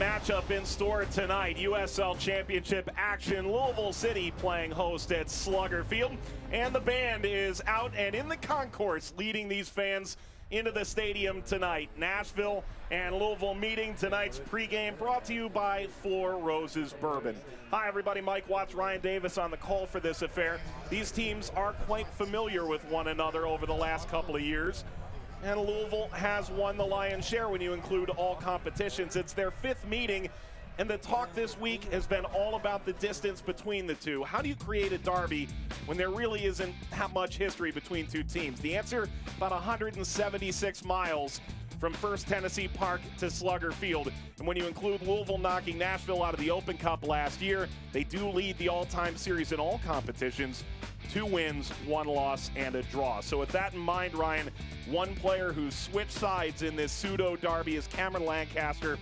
matchup in store tonight. USL Championship action. Louisville City playing host at Slugger Field. And the band is out and in the concourse leading these fans into the stadium tonight. Nashville and Louisville meeting. Tonight's pregame brought to you by Four Roses Bourbon. Hi everybody, Mike Watts, Ryan Davis on the call for this affair. These teams are quite familiar with one another over the last couple of years. And Louisville has won the lion's share when you include all competitions. It's their fifth meeting, and the talk this week has been all about the distance between the two. How do you create a derby when there really isn't that much history between two teams? The answer, about 176 miles from First Tennessee Park to Slugger Field. And when you include Louisville knocking Nashville out of the Open Cup last year, they do lead the all-time series in all competitions. 2 wins, 1 loss, and a draw. So with that in mind, Ryan, one player who's switched sides in this pseudo derby is Cameron Lancaster.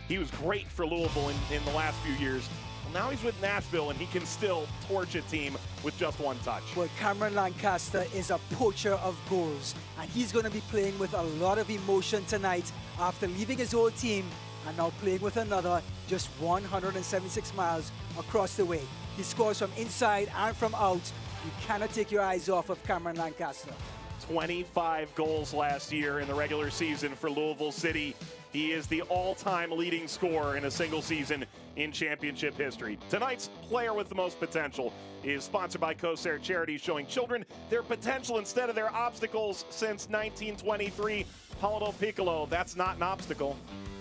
He was great for Louisville in the last few years. Well, now he's with Nashville, and he can still torch a team with just one touch. Well, Cameron Lancaster is a poacher of goals, and he's going to be playing with a lot of emotion tonight after leaving his old team and now playing with another just 176 miles across the way. He scores from inside and from out. You cannot take your eyes off of Cameron Lancaster. 25 goals last year in the regular season for Louisville City. He is the all-time leading scorer in a single season in championship history. Tonight's player with the most potential is sponsored by Corsair Charities, showing children their potential instead of their obstacles since 1923. Paulo Del Piccolo, that's not an obstacle.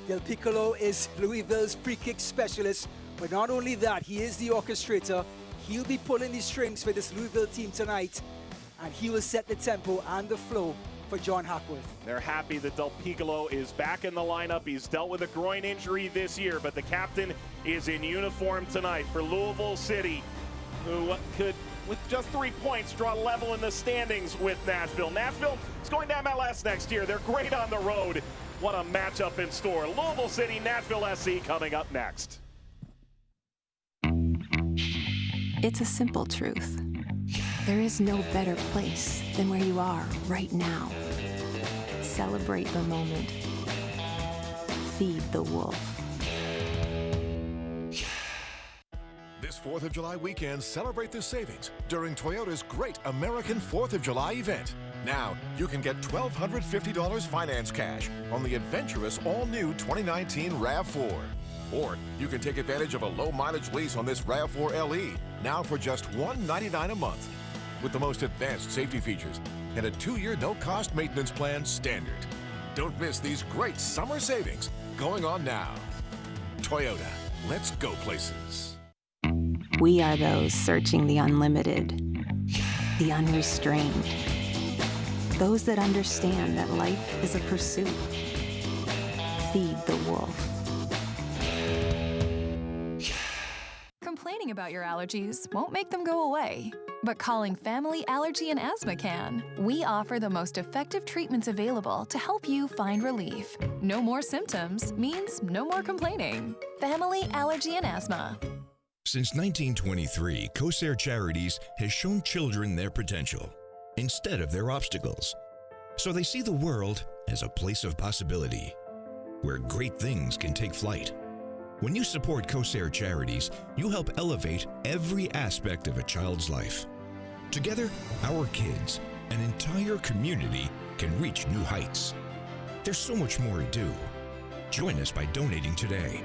Del Piccolo is Louisville's free kick specialist, but not only that, he is the orchestrator. He'll be pulling the strings for this Louisville team tonight, and he will set the tempo and the flow for John Hackworth. They're happy that Del Piccolo is back in the lineup. He's dealt with a groin injury this year, but the captain is in uniform tonight for Louisville City, who could, with just 3 points, draw level in the standings with Nashville. Nashville is going to MLS next year. They're great on the road. What a matchup in store. Louisville City, Nashville SC coming up next. It's a simple truth. There is no better place than where you are right now. Celebrate the moment. Feed the wolf. This 4th of July weekend, celebrate the savings during Toyota's Great American 4th of July event. Now, you can get $1,250 finance cash on the adventurous all-new 2019 RAV4. Or you can take advantage of a low-mileage lease on this RAV4 LE, now for just $199 a month, with the most advanced safety features and a 2-year no-cost maintenance plan standard. Don't miss these great summer savings going on now. Toyota, let's go places. We are those searching the unlimited, the unrestrained, those that understand that life is a pursuit. Feed the wolf. Complaining about your allergies won't make them go away, but calling Family Allergy and Asthma can. We offer the most effective treatments available to help you find relief. No more symptoms means no more complaining. Family Allergy and Asthma. Since 1923, Corsair Charities has shown children their potential instead of their obstacles. So they see the world as a place of possibility, where great things can take flight. When you support Corsair Charities, you help elevate every aspect of a child's life. Together, our kids, an entire community, can reach new heights. There's so much more to do. Join us by donating today.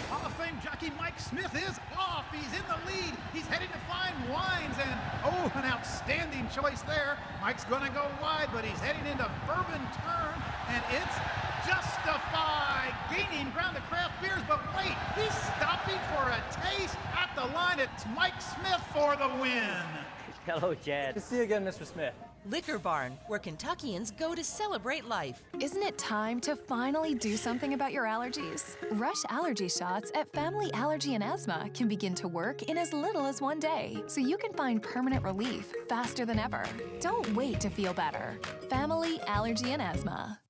Hall of Fame jockey Mike Smith is off. He's in the lead. He's heading to find Wines, and oh, an outstanding choice there. Mike's going to go wide, but he's heading into Bourbon Turn, and it's Justified. Gaining ground to Craft Beers, but wait, he's stopping for a taste at the line. It's Mike Smith for the win. Hello, Chad. Good to see you again, Mr. Smith. Liquor Barn, where Kentuckians go to celebrate life. Isn't it time to finally do something about your allergies? Rush allergy shots at Family Allergy and Asthma can begin to work in as little as 1 day, so you can find permanent relief faster than ever. Don't wait to feel better. Family Allergy and Asthma.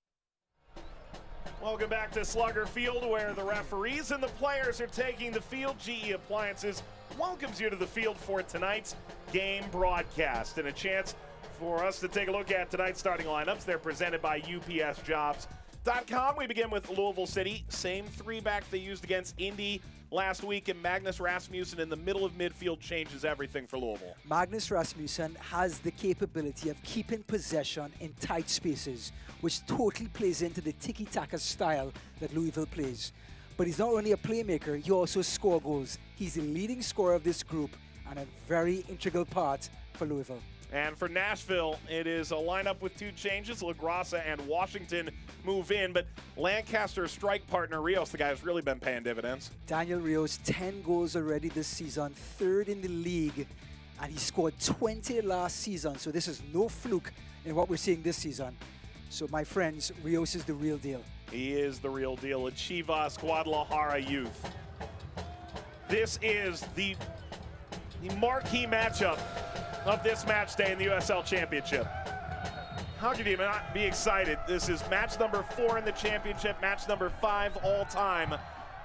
Welcome back to Slugger Field, where the referees and the players are taking the field. GE Appliances welcomes you to the field for tonight's game broadcast and a chance For us to take a look at tonight's starting lineups, they're presented by UPSjobs.com. We begin with Louisville City. Same three-back they used against Indy last week, and Magnus Rasmussen in the middle of midfield changes everything for Louisville. Magnus Rasmussen has the capability of keeping possession in tight spaces, which totally plays into the tiki-taka style that Louisville plays. But he's not only a playmaker, he also scores goals. He's the leading scorer of this group and a very integral part for Louisville. And for Nashville, it is a lineup with two changes. LaGrassa and Washington move in, but Lancaster's strike partner, Rios, the guy who's really been paying dividends. Daniel Rios, 10 goals already this season, third in the league, and he scored 20 last season, so this is no fluke in what we're seeing this season. So, my friends, Rios is the real deal. He is the real deal, a Chivas Guadalajara youth. This is the marquee matchup of this match day in the USL Championship. How could you not be excited? This is match number 4 in the championship, match number 5 all time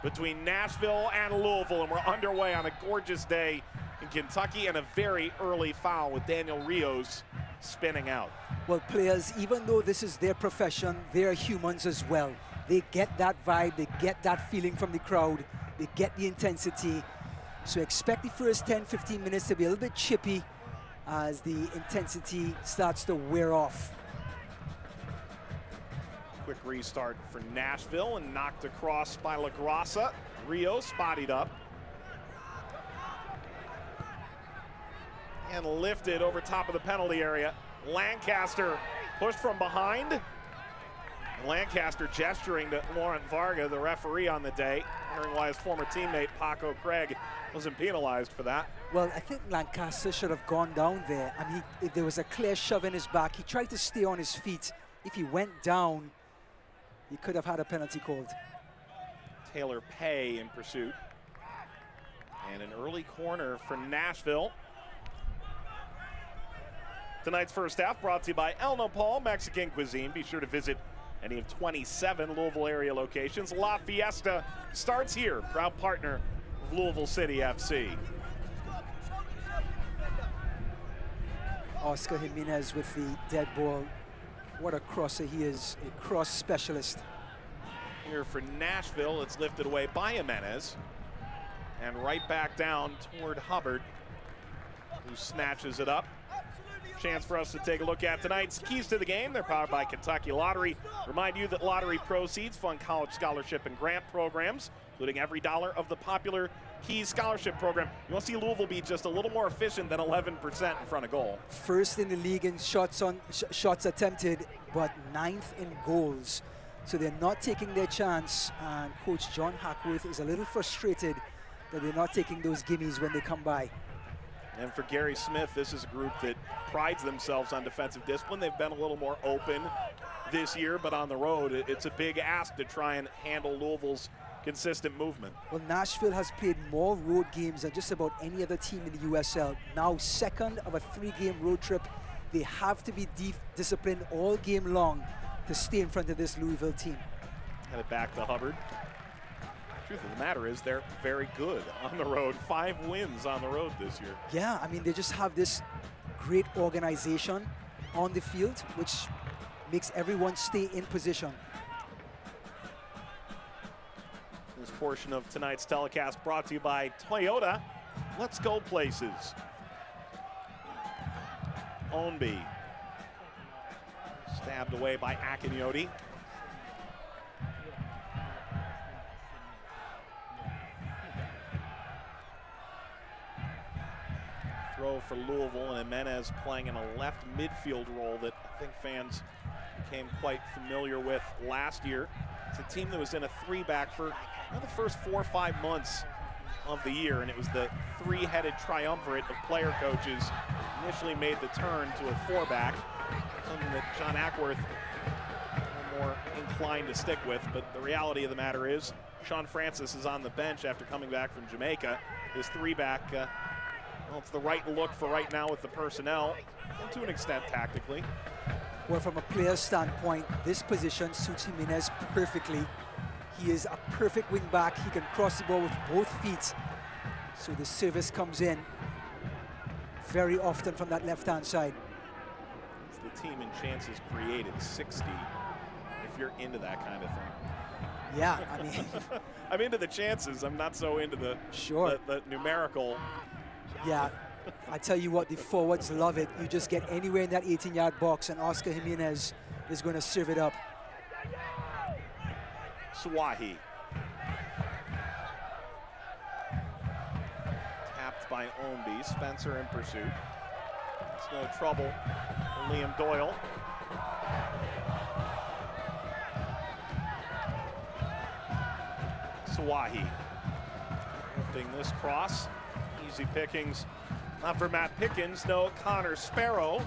between Nashville and Louisville, and we're underway on a gorgeous day in Kentucky and a very early foul with Daniel Rios spinning out. Well, players, even though this is their profession, they're humans as well. They get that vibe, they get that feeling from the crowd, they get the intensity. So expect the first 10-15 minutes to be a little bit chippy as the intensity starts to wear off. Quick restart for Nashville and knocked across by LaGrassa. Rios spotted up. And lifted over top of the penalty area. Lancaster pushed from behind. Lancaster gesturing to Laurent Varga, the referee on the day, wondering why his former teammate Paco Craig wasn't penalized for that. Well, I think Lancaster should have gone down there. I mean, if there was a clear shove in his back. He tried to stay on his feet. If he went down, he could have had a penalty called. Taylor Pay in pursuit. And an early corner for Nashville. Tonight's first half brought to you by El Nopal Mexican Cuisine. Be sure to visit any of 27 Louisville area locations. La Fiesta starts here, proud partner of Louisville City FC. Oscar Jimenez with the dead ball. What a crosser he is, a cross specialist. Here for Nashville, it's lifted away by Jimenez. And right back down toward Hubbard, who snatches it up. Chance for us to take a look at tonight's keys to the game. They're powered by Kentucky Lottery. Remind you that lottery proceeds fund college scholarship and grant programs, including every dollar of the popular Keys Scholarship Program. You want to see Louisville be just a little more efficient than 11% in front of goal. First in the league in shots attempted, but 9th in goals. So they're not taking their chance, and Coach John Hackworth is a little frustrated that they're not taking those gimmies when they come by. And for Gary Smith, this is a group that prides themselves on defensive discipline. They've been a little more open this year, but on the road, it's a big ask to try and handle Louisville's consistent movement. Well, Nashville has played more road games than just about any other team in the USL. Now second of a 3-game road trip. They have to be disciplined all game long to stay in front of this Louisville team. Headed back to Hubbard. Truth of the matter is they're very good on the road. 5 wins on the road this year. Yeah, I mean, they just have this great organization on the field, which makes everyone stay in position. This portion of tonight's telecast brought to you by Toyota. Let's go places. Ownby. Stabbed away by Akinyoti. Throw for Louisville, and Jimenez playing in a left midfield role that I think fans became quite familiar with last year. It's a team that was in a 3-back for the first 4 or 5 months of the year, and it was the 3-headed triumvirate of player coaches initially made the turn to a 4-back, something that John Ackworth was more inclined to stick with. But the reality of the matter is Sean Francis is on the bench after coming back from Jamaica. This 3-back, well, it's the right look for right now with the personnel, and to an extent tactically. Well, from a player's standpoint, this position suits Jimenez perfectly. He is a perfect wing back. He can cross the ball with both feet. So the service comes in very often from that left-hand side. the team in chances created, 60, if you're into that kind of thing. Yeah, I mean, I'm into the chances. I'm not so into the sure the numerical. Yeah, I tell you what, the forwards love it. You just get anywhere in that 18-yard box, and Oscar Jimenez is going to serve it up. Swahi. Tapped by Omby. Spencer in pursuit. It's no trouble for Liam Doyle. Swahi. Lifting this cross. Easy pickings. Not for Matt Pickens, no, Connor Sparrow.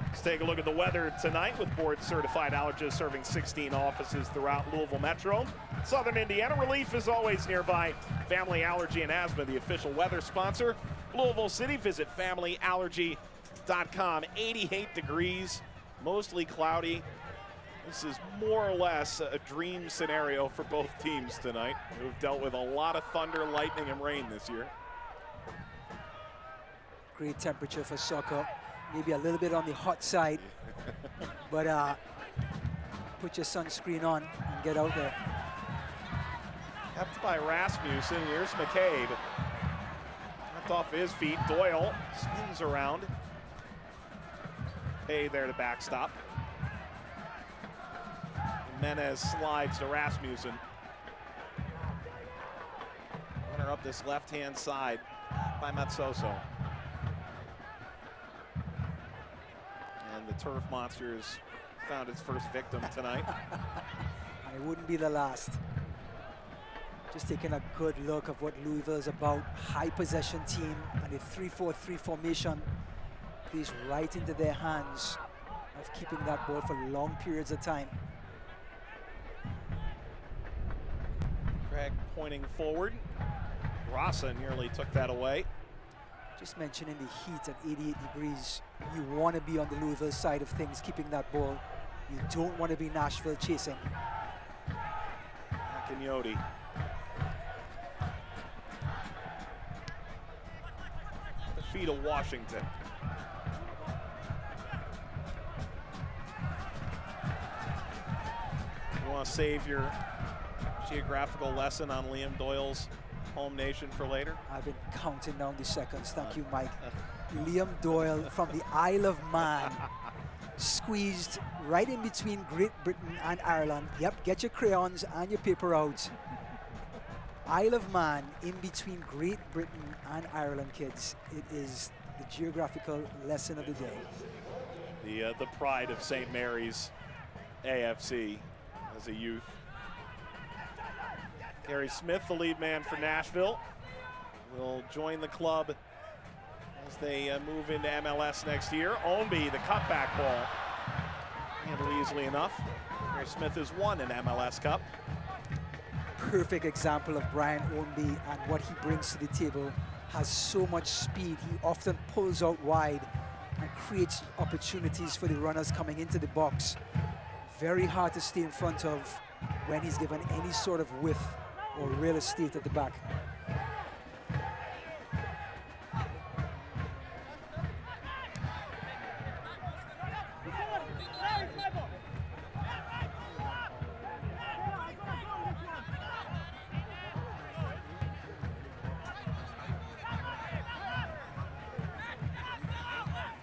Let's take a look at the weather tonight with board-certified allergists serving 16 offices throughout Louisville Metro. Southern Indiana, relief is always nearby. Family Allergy and Asthma, the official weather sponsor. Louisville City, visit familyallergy.com. 88 degrees, mostly cloudy. This is more or less a dream scenario for both teams tonight, who've dealt with a lot of thunder, lightning, and rain this year. Great temperature for soccer. Maybe a little bit on the hot side, but put your sunscreen on and get out there. Kept by Rasmussen. Here's McCabe. Knocked off his feet. Doyle spins around. Hey there to backstop. Jimenez slides to Rasmussen. Runner up this left-hand side by Matsoso. And the turf monsters found its first victim tonight. And it wouldn't be the last. Just taking a good look of what Louisville is about. High possession team, and a 3-4-3 formation plays right into their hands of keeping that ball for long periods of time. Craig pointing forward. Rasa nearly took that away. Just mentioning the heat at 88 degrees, you want to be on the Louisville side of things, keeping that ball. You don't want to be Nashville chasing. Akinyoti. The feet of Washington. You want to save your geographical lesson on Liam Doyle's home nation for later? I've been counting down the seconds. Thank you, Mike. Liam Doyle from the Isle of Man, squeezed right in between Great Britain and Ireland. Yep, get your crayons and your paper out. Isle of Man in between Great Britain and Ireland, kids. It is the geographical lesson of the day. The pride of St. Mary's AFC as a youth. Gary Smith, the lead man for Nashville, will join the club as they move into MLS next year. Omby, the cutback ball, handled easily enough. Gary Smith has won an MLS Cup. Perfect example of Brian Omby and what he brings to the table. Has so much speed. He often pulls out wide and creates opportunities for the runners coming into the box. Very hard to stay in front of when he's given any sort of width or real estate at the back.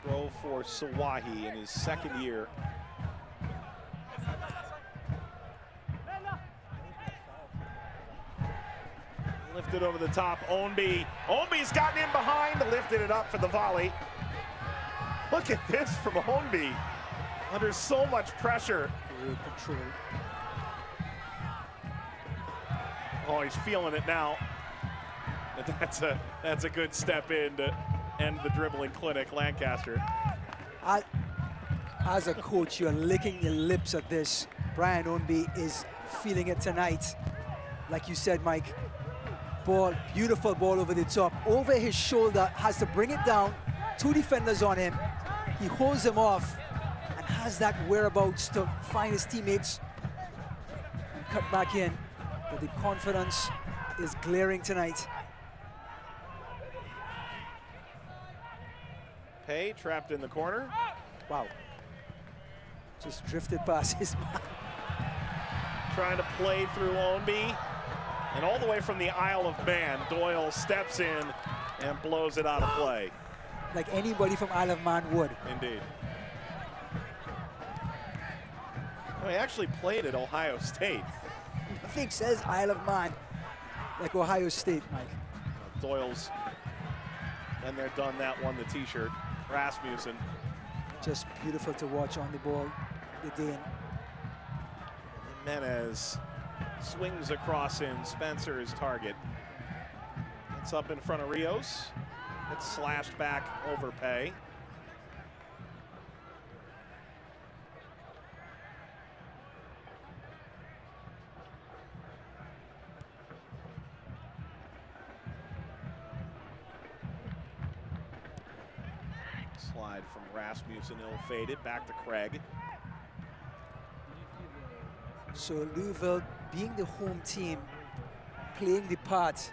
Throw for Swahi in his second year. Lifted over the top, Omby. Omby's gotten in behind, lifted it up for the volley. Look at this from Omby. Under so much pressure. Great control. Oh, he's feeling it now. That's a good step in to end the dribbling clinic, Lancaster. As a coach, you're licking your lips at this. Brian Omby is feeling it tonight. Like you said, Mike, ball, beautiful ball over the top, over his shoulder, has to bring it down. Two defenders on him. He holds them off and has that whereabouts to find his teammates and cut back in. But the confidence is glaring tonight. Pay trapped in the corner. Wow. Just drifted past his man. Trying to play through Ownby. And all the way from the Isle of Man, Doyle steps in and blows it out of play. Like anybody from Isle of Man would. Indeed. Well, he actually played at Ohio State. I think it says Isle of Man, like Ohio State, Mike. Doyle's, and they're done that, won the t-shirt. Rasmussen. Just beautiful to watch on the ball, the Dane. Jimenez swings across in Spencer's target. It's up in front of Rios. It's slashed back over Pay. Slide from Rasmussen, ill-fated, back to Craig. So Louisville, being the home team, playing the part,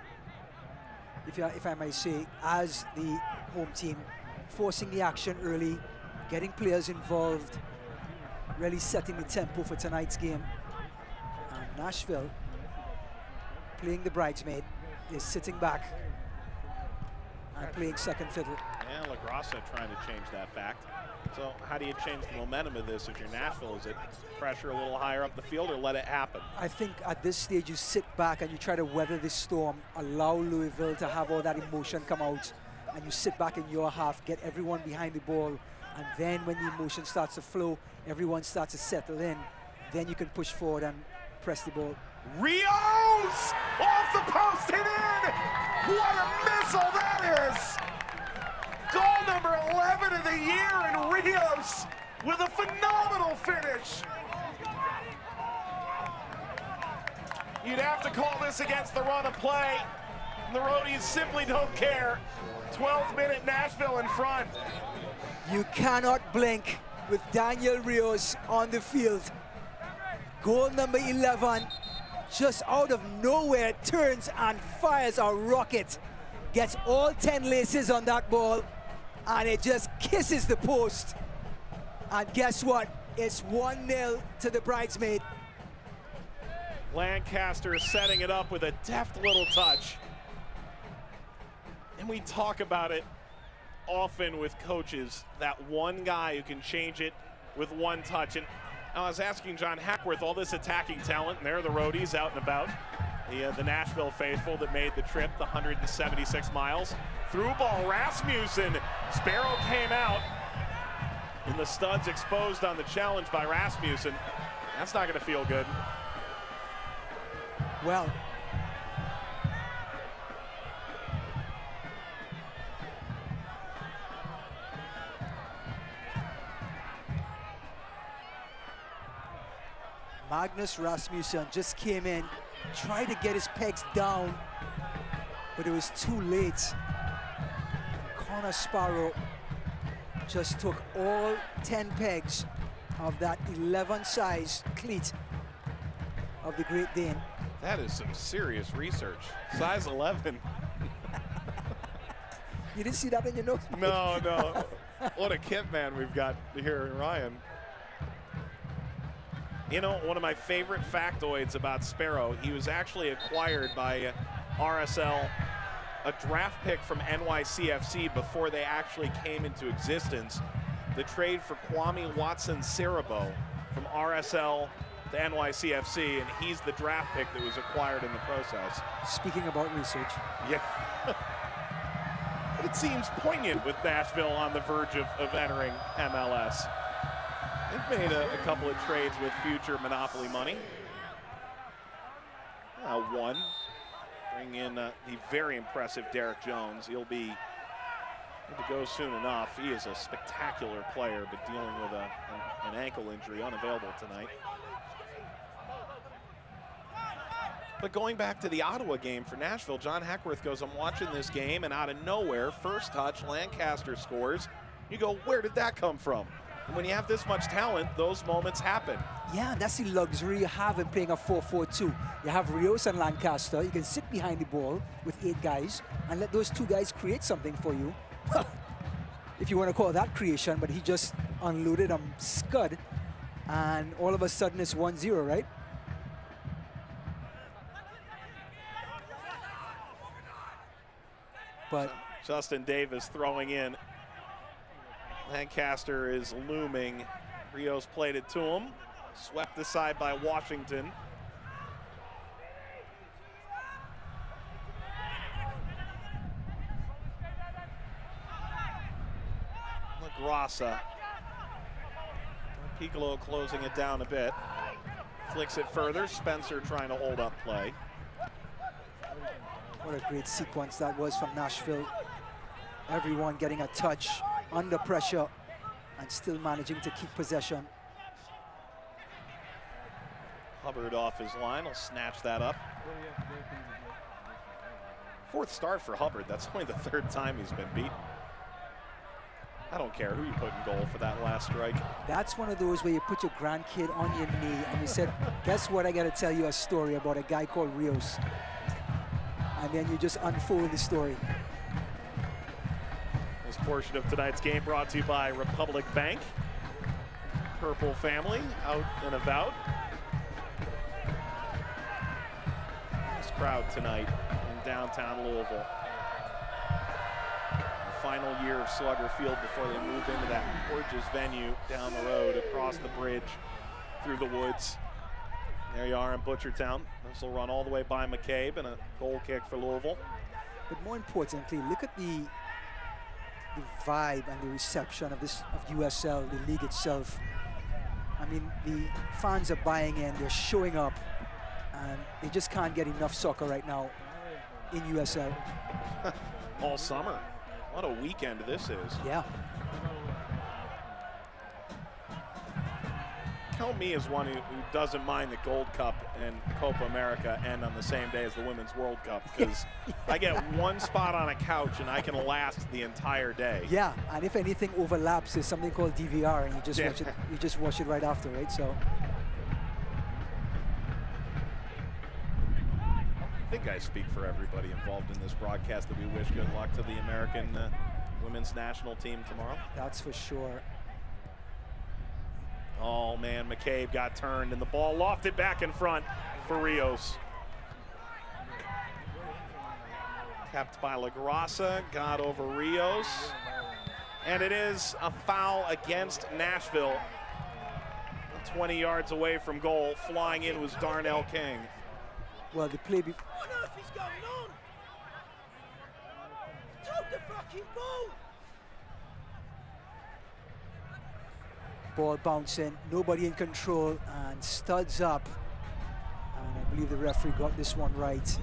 if I might say, as the home team, forcing the action early, getting players involved, really setting the tempo for tonight's game. And Nashville, playing the bridesmaid, is sitting back and playing second fiddle. And LaGrassa trying to change that fact. So how do you change the momentum of this if you're Nashville? Is it pressure a little higher up the field or let it happen? I think at this stage you sit back and you try to weather the storm, allow Louisville to have all that emotion come out, and you sit back in your half, get everyone behind the ball, and then when the emotion starts to flow, everyone starts to settle in, then you can push forward and press the ball. Rios! Off the post and in! What a missile that is! Goal number 11 of the year, and Rios with a phenomenal finish. You'd have to call this against the run of play. The Roadies simply don't care. 12th minute, Nashville in front. You cannot blink with Daniel Rios on the field. Goal number 11, just out of nowhere, turns and fires a rocket. Gets all 10 laces on that ball, and it just kisses the post. And guess what? It's 1-0 to the bridesmaid. Lancaster setting it up with a deft little touch. And we talk about it often with coaches, that one guy who can change it with one touch. And I was asking John Hackworth, all this attacking talent, and there are the Roadies out and about. The Nashville faithful that made the trip, the 176 miles. Through ball, Rasmussen. Sparrow came out, and the studs exposed on the challenge by Rasmussen. That's not going to feel good. Well, Magnus Rasmussen just came in, tried to get his pegs down, but it was too late. Connor Sparrow just took all 10 pegs of that 11-size cleat of the Great Dane. That is some serious research. Size 11. You didn't see that in your notes? No, no. What a kit man we've got here in Ryan. You know, one of my favorite factoids about Sparrow, he was actually acquired by RSL, a draft pick from NYCFC before they actually came into existence. The trade for Kwame Watson-Sirabo from RSL to NYCFC, and he's the draft pick that was acquired in the process. Speaking about research. Yeah. But it seems poignant with Nashville on the verge of entering MLS. They've made a couple of trades with future Monopoly money. One. Bring in the very impressive Derek Jones. He'll be to go soon enough. He is a spectacular player, but dealing with an ankle injury, unavailable tonight. But going back to the Ottawa game for Nashville, John Hackworth goes, I'm watching this game, and out of nowhere, first touch, Lancaster scores. You go, where did that come from? And when you have this much talent, those moments happen. Yeah, that's the luxury you have in playing a 4-4-2. You have Rios and Lancaster. You can sit behind the ball with 8 guys and let those 2 guys create something for you. if you want to call that creation, but he just unloaded a scud, and all of a sudden it's 1-0, right? But Justin Davis throwing in. Lancaster is looming. Rios played it to him. Swept aside by Washington. LaGrassa. Piccolo closing it down a bit. Flicks it further. Spencer trying to hold up play. what a great sequence that was from Nashville. Everyone getting a touch under pressure and still managing to keep possession. Hubbard off his line, will snatch that up. Fourth start for Hubbard. That's only the third time he's been beaten. I don't care who you put in goal for that last strike. That's one of those where you put your grandkid on your knee and you said, guess what, I got to tell you a story about a guy called Rios. And then you just unfold the story. This portion of tonight's game brought to you by Republic Bank. Purple family out and about. Nice crowd tonight in downtown Louisville. Final year of Slugger Field before they move into that gorgeous venue down the road, across the bridge, through the woods. There you are in Butchertown. This will run all the way by McCabe and a goal kick for Louisville. But more importantly, look at the vibe and the reception of USL, the league itself. I mean, the fans are buying in, they're showing up, and they just can't get enough soccer right now in USL. All summer. What a weekend this is. Yeah. Count me as one who doesn't mind the Gold Cup and Copa America end on the same day as the Women's World Cup, because I get one spot on a couch and I can last the entire day. Yeah, and if anything overlaps, there's something called DVR, and you just watch it. You just watch it right after, right? So. I think I speak for everybody involved in this broadcast that we wish good luck to the American women's national team tomorrow. That's for sure. Oh man, McCabe got turned and the ball lofted back in front for Rios. Kept by LaGrassa, got over Rios. And it is a foul against Nashville. 20 yards away from goal, flying in was Darnell King. Well, the play before. What on earth is going on? Took the fucking ball. Ball bouncing, nobody in control, and studs up. And I believe the referee got this one right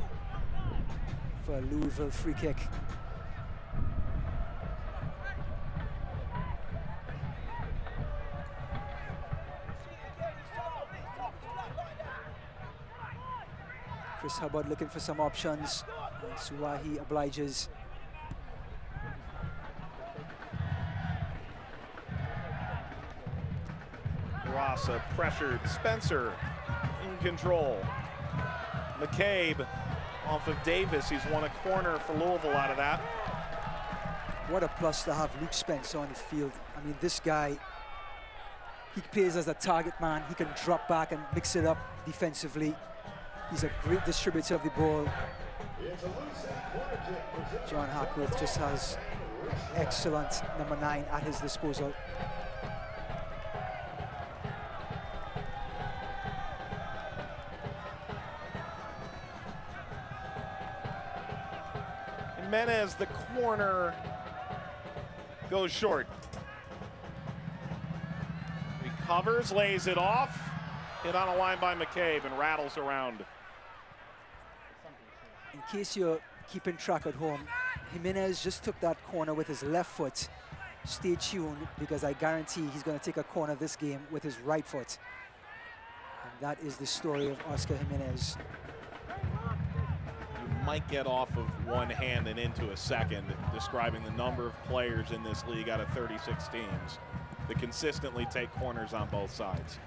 for a Louisville free kick. Chris Hubbard looking for some options, and Suwahi obliges. Rasa pressured, Spencer in control. McCabe off of Davis, he's won a corner for Louisville out of that. What a plus to have Luke Spencer on the field. I mean, this guy, he plays as a target man. He can drop back and mix it up defensively. He's a great distributor of the ball. John Hackworth just has excellent number 9 at his disposal. Jimenez, the corner, goes short. Recovers, lays it off. Hit on a line by McCabe and rattles around. In case you're keeping track at home, Jimenez just took that corner with his left foot. Stay tuned, because I guarantee he's going to take a corner this game with his right foot. And that is the story of Oscar Jimenez. You might get off of one hand and into a second, describing the number of players in this league out of 36 teams that consistently take corners on both sides.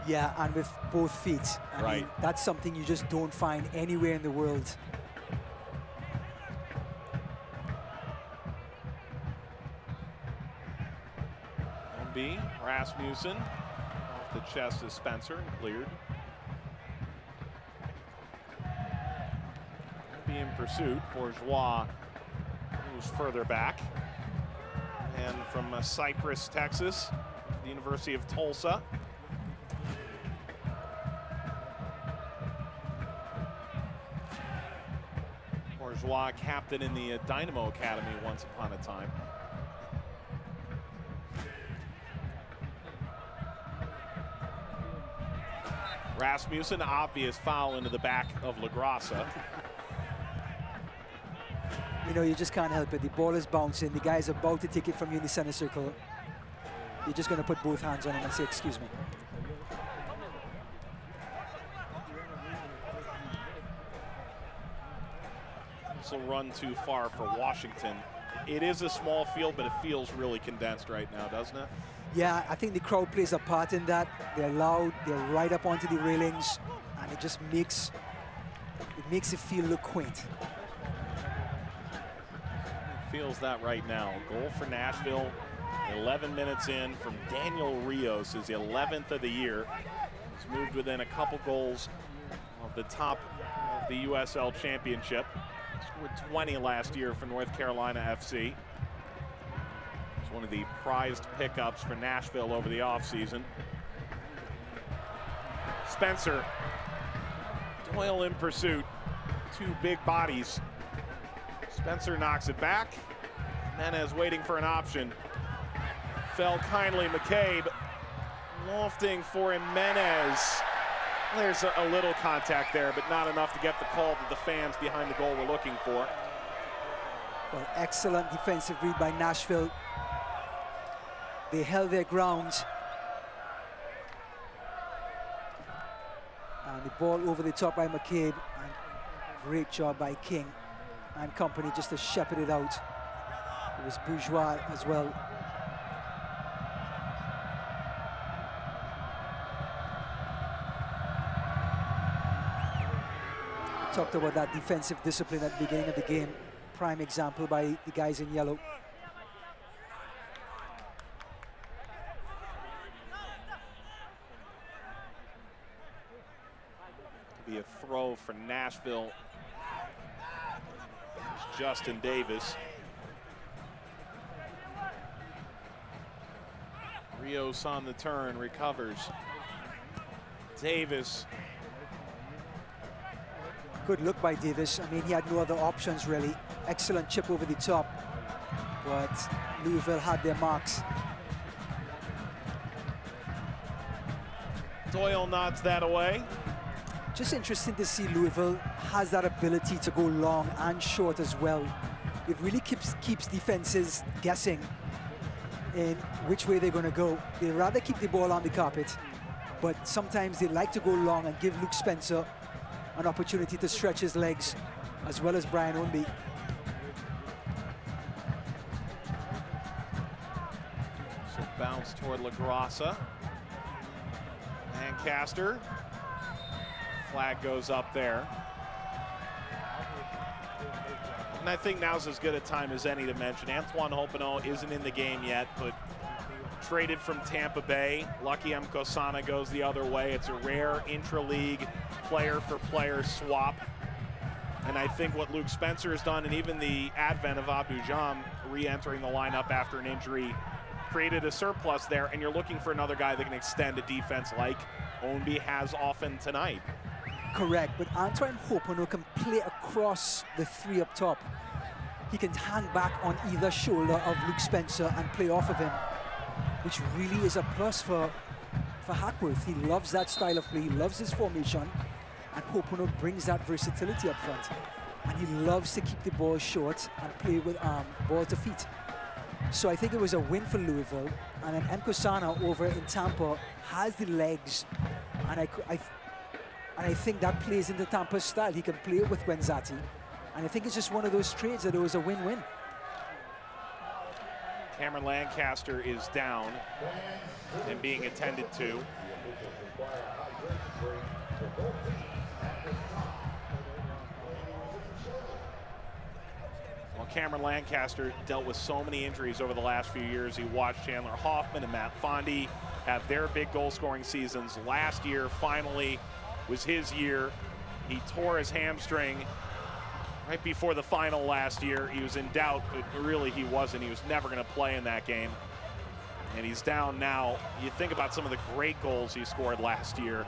Yeah, and with both feet. I mean, that's something you just don't find anywhere in the world. be. Rasmussen off the chest of Spencer and cleared. Be in pursuit. Bourgeois moves further back. And from Cypress, Texas, the University of Tulsa. Bourgeois, captain in the Dynamo Academy once upon a time. Rasmussen, obvious foul into the back of LaGrassa. You know, you just can't help it. The ball is bouncing. The guy's about to take it from you in the center circle. You're just going to put both hands on him and say, excuse me. This will run too far for Washington. It is a small field, but it feels really condensed right now, doesn't it? Yeah, I think the crowd plays a part in that. They're loud, they're right up onto the railings, and it just makes it feel look quaint. Feels that right now. Goal for Nashville, 11 minutes in from Daniel Rios, his 11th of the year. He's moved within a couple goals of the top of the USL Championship. Scored 20 last year for North Carolina FC. It's one of the prized pickups for Nashville over the offseason. Spencer, Doyle in pursuit, two big bodies. Spencer knocks it back. Menez waiting for an option. Fell kindly, McCabe lofting for Menez. There's a little contact there, but not enough to get the call that the fans behind the goal were looking for. Well, excellent defensive read by Nashville. They held their ground. And the ball over the top by McCabe. And great job by King and company just to shepherd it out. It was Bourgeois as well. Talked about that defensive discipline at the beginning of the game. Prime example by the guys in yellow. Be a throw for Nashville. It's Justin Davis. Rios on the turn, recovers. Davis. Good look by Davis. I mean, he had no other options really. Excellent chip over the top, but Louisville had their marks. Doyle nods that away. Just interesting to see Louisville has that ability to go long and short as well. It really keeps defenses guessing in which way they're going to go. They'd rather keep the ball on the carpet, but sometimes they like to go long and give Luke Spencer an opportunity to stretch his legs, as well as Brian Ownby. So bounce toward LaGrassa. Lancaster. Flag goes up there. And I think now's as good a time as any to mention Antoine Hoppeneau isn't in the game yet, but traded from Tampa Bay. Lucky Mkosana goes the other way. It's a rare intra-league player-for-player swap. And I think what Luke Spencer has done, and even the advent of Abu Jam re-entering the lineup after an injury, created a surplus there, and you're looking for another guy that can extend a defense like Ownby has often tonight. Correct, but Antoine Hoppeneau can play across the three up top. He can hang back on either shoulder of Luke Spencer and play off of him, which really is a plus for Hackworth. He loves that style of play, he loves his formation, and Hoppeneau brings that versatility up front. And he loves to keep the ball short and play with ball to feet. So I think it was a win for Louisville, and then Mkosana over in Tampa has the legs, and I think that plays into Tampa's style. He can play it with Guenzati, and I think it's just one of those trades that it was a win-win. Cameron Lancaster is down and being attended to. Well, Cameron Lancaster dealt with so many injuries over the last few years. He watched Chandler Hoffman and Matt Fondy have their big goal-scoring seasons. Last year, finally, was his year. He tore his hamstring right before the final last year. He was in doubt, but really he wasn't. He was never going to play in that game. And he's down now. You think about some of the great goals he scored last year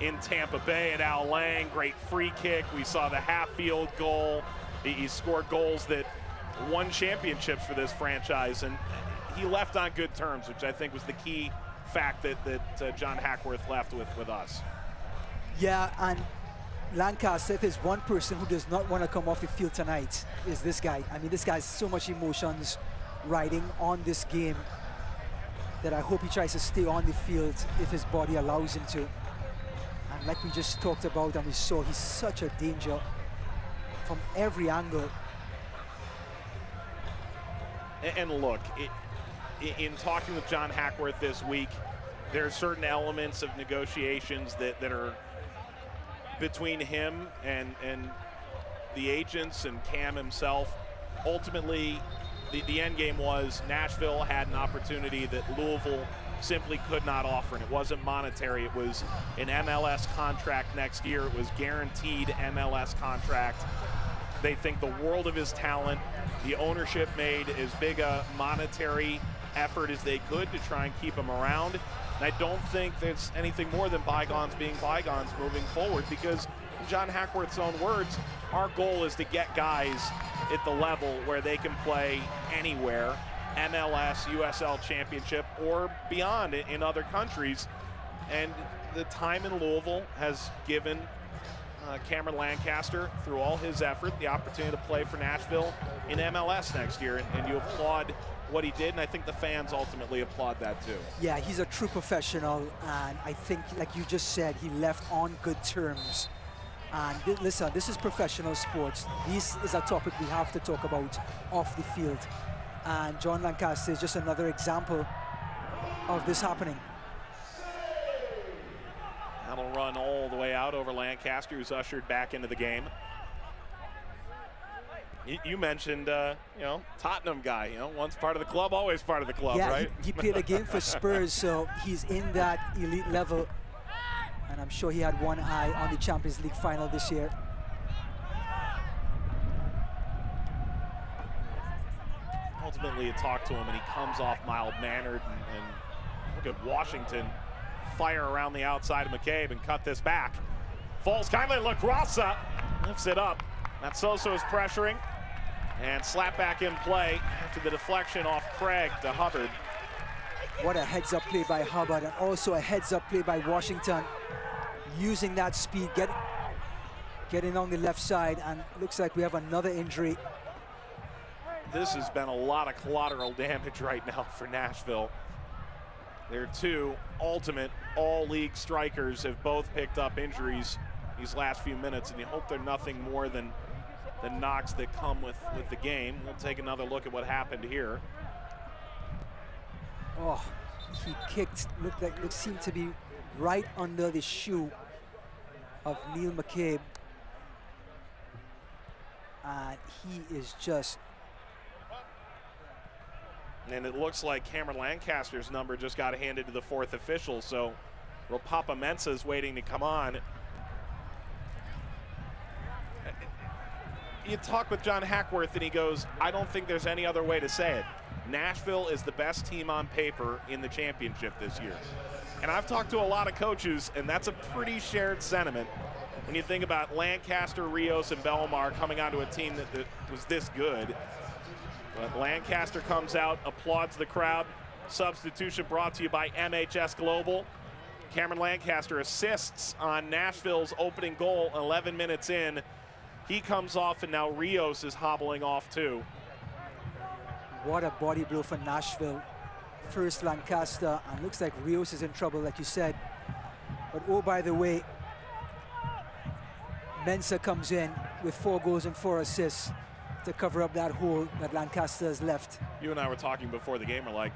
in Tampa Bay at Al Lang. Great free kick. We saw the half-field goal. He scored goals that won championships for this franchise, and he left on good terms, which I think was the key fact that John Hackworth left with us. Yeah, and Lancaster, if there's one person who does not want to come off the field tonight, is this guy. I mean, this guy has so much emotions riding on this game that I hope he tries to stay on the field if his body allows him to. And like we just talked about and we saw, he's such a danger from every angle. And look, in talking with John Hackworth this week, there are certain elements of negotiations that are between him and the agents and Cam himself. Ultimately, the end game was Nashville had an opportunity that Louisville simply could not offer, and it wasn't monetary. It was an MLS contract next year. It was guaranteed MLS contract. They think the world of his talent. The ownership made as big a monetary effort as they could to try and keep him around. And I don't think there's anything more than bygones being bygones moving forward, because in John Hackworth's own words, our goal is to get guys at the level where they can play anywhere, MLS, USL Championship, or beyond in other countries. And the time in Louisville has given Cameron Lancaster, through all his effort, the opportunity to play for Nashville in MLS next year. And you applaud what he did, and I think the fans ultimately applaud that too. Yeah, he's a true professional, and I think, like you just said, he left on good terms. And listen, this is professional sports. This is a topic we have to talk about off the field. And John Lancaster is just another example of this happening. That'll run all the way out over Lancaster, who's ushered back into the game. You mentioned, you know, Tottenham guy, you know, once part of the club, always part of the club, yeah, right? He played a game for Spurs, so he's in that elite level. And I'm sure he had one eye on the Champions League final this year. Ultimately, you talk to him, and he comes off mild-mannered. And look at Washington fire around the outside of McCabe and cut this back. Falls kindly. LaGrassa lifts it up. Matsoso is pressuring, and slap back in play after the deflection off Craig to Hubbard. What a heads-up play by Hubbard, and also a heads-up play by Washington, using that speed, getting on the left side, and looks like we have another injury. This has been a lot of collateral damage right now for Nashville. Their two ultimate all-league strikers have both picked up injuries these last few minutes, and you hope they're nothing more than the knocks that come with the game. We'll take another look at what happened here. Oh, he kicked, seemed to be right under the shoe of Neil McCabe. And he is just... And it looks like Cameron Lancaster's number just got handed to the fourth official, so Ropapa Mensah is waiting to come on. You talk with John Hackworth, and he goes, I don't think there's any other way to say it. Nashville is the best team on paper in the championship this year. And I've talked to a lot of coaches, and that's a pretty shared sentiment when you think about Lancaster, Rios, and Belmar coming onto a team that was this good. But Lancaster comes out, applauds the crowd. Substitution brought to you by MHS Global. Cameron Lancaster assists on Nashville's opening goal 11 minutes in. He comes off, and now Rios is hobbling off too. What a body blow for Nashville. First Lancaster, and looks like Rios is in trouble, like you said. But oh, by the way, Mensah comes in with 4 goals and 4 assists to cover up that hole that Lancaster has left. You and I were talking before the game, we're like,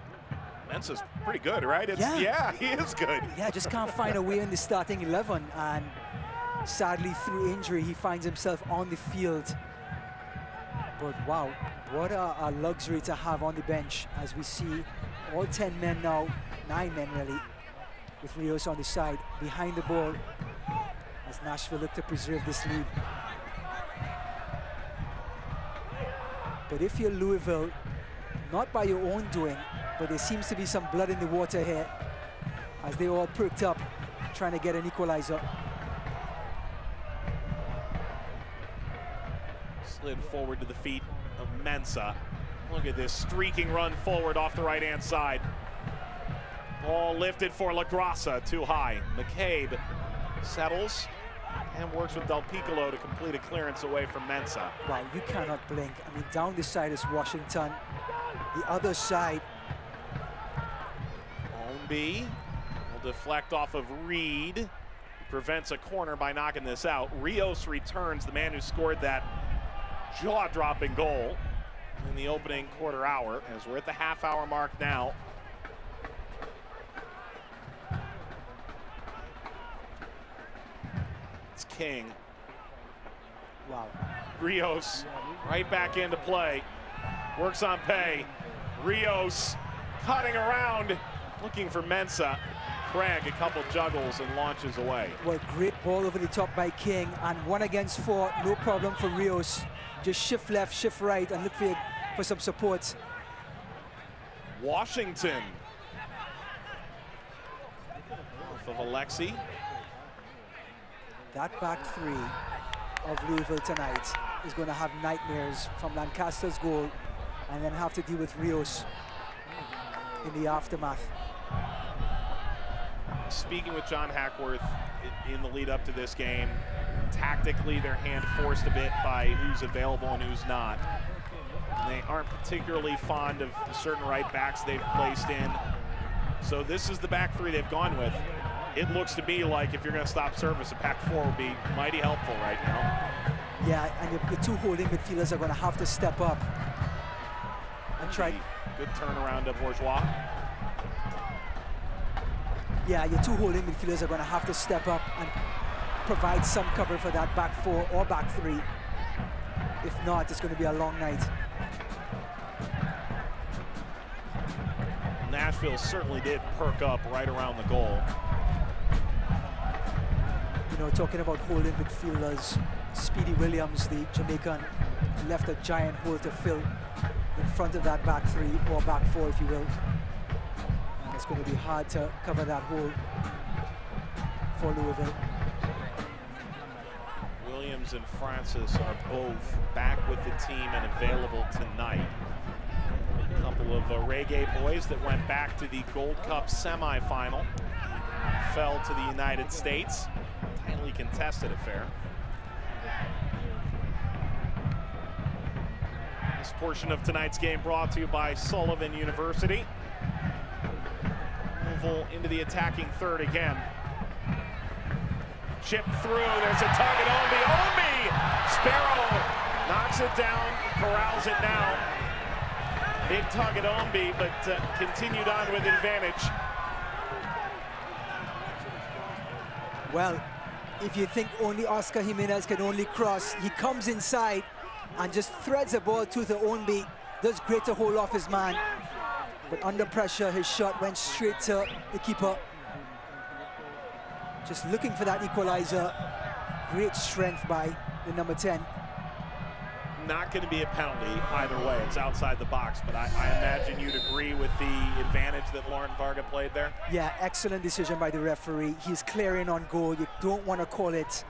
Mensah's pretty good, right? Yeah, he is good. Yeah, just can't find a way in the starting 11, and sadly through injury he finds himself on the field. But wow, What a luxury to have on the bench, as we see all 10 men now, 9 men really, with Rios on the side, behind the ball, as Nashville look to preserve this lead. But if you're Louisville, not by your own doing, but there seems to be some blood in the water here, as they all perked up, trying to get an equalizer. Slid forward to the feet of Mensah. Look at this streaking run forward off the right-hand side. Ball lifted for LaGrassa, too high. McCabe settles and works with Del Piccolo to complete a clearance away from Mensah. Wow, you cannot blink. I mean, down this side is Washington. The other side. Ownby will deflect off of Reed. He prevents a corner by knocking this out. Rios returns, the man who scored that jaw-dropping goal in the opening quarter hour, as we're at the half-hour mark now. It's King. Wow. Rios right back into play. Works on pay. Rios cutting around, looking for Mensah. Craig, a couple juggles and launches away. Well, great ball over the top by King, and 1 against 4, no problem for Rios. Just shift left, shift right, and look for some support. Washington. Off of Alexi. That back 3 of Louisville tonight is going to have nightmares from Lancaster's goal, and then have to deal with Rios in the aftermath. Speaking with John Hackworth in the lead up to this game, tactically their hand forced a bit by who's available and who's not. They aren't particularly fond of certain right backs they've placed in. So this is the back 3 they've gone with. It looks to me like if you're going to stop service, a back 4 would be mighty helpful right now. Yeah, and the 2 holding midfielders are going to have to step up and try. Good turnaround of Bourgeois. Yeah, your 2 holding midfielders are going to have to step up and provide some cover for that back 4 or back 3. If not, it's going to be a long night. Nashville certainly did perk up right around the goal. You know, talking about holding midfielders, Speedy Williams, the Jamaican, left a giant hole to fill in front of that back 3 or back 4, if you will. And it's going to be hard to cover that hole for Louisville. Williams and Francis are both back with the team and available tonight. A couple of reggae boys that went back to the Gold Cup semifinal, fell to the United States. Tightly contested affair. This portion of tonight's game brought to you by Sullivan University. Louisville into the attacking third again. Chip through, there's a tug at Ownby. Sparrow knocks it down, corrals it now. Big tug at Ownby, but continued on with advantage. Well, if you think only Oscar Jimenez can only cross, he comes inside and just threads the ball to the Ownby. Does great to hold off his man, but under pressure, his shot went straight to the keeper. Just looking for that equalizer. Great strength by the number 10. Not going to be a penalty either way. It's outside the box, but I imagine you'd agree with the advantage that Lauren Varga played there? Yeah, excellent decision by the referee. He's clearing on goal. You don't want to call it.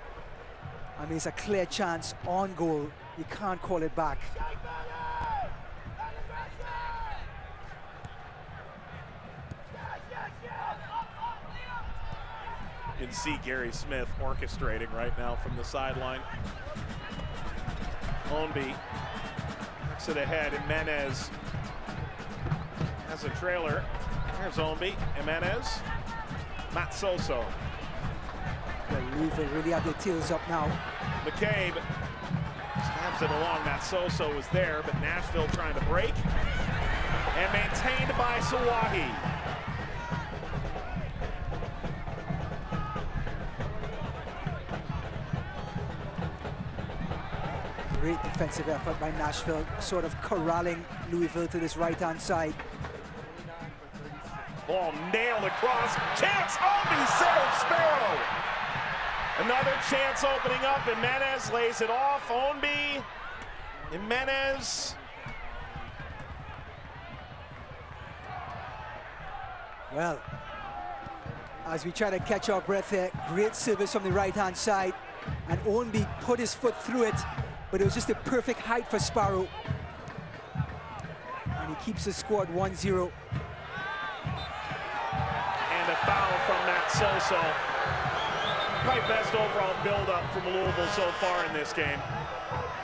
I mean, it's a clear chance on goal. You can't call it back. You can see Gary Smith orchestrating right now from the sideline. Ownby knocks it ahead. Jimenez has a trailer. Here's Ownby. Jimenez. Matsoso. Louisville really have their tails up now. McCabe stabs it along. Matsoso was there, but Nashville trying to break. And maintained by Sawahi. Great defensive effort by Nashville, sort of corralling Louisville to this right-hand side. Ball nailed across. Chance Obi saves Sparrow. Another chance opening up. Jimenez lays it off. Ownby. Jimenez. Well, as we try to catch our breath here, great service from the right-hand side. And Ownby put his foot through it, but it was just the perfect height for Sparrow. And he keeps the score at 1-0. And a foul from Matt Soso. Probably best overall build-up from Louisville so far in this game.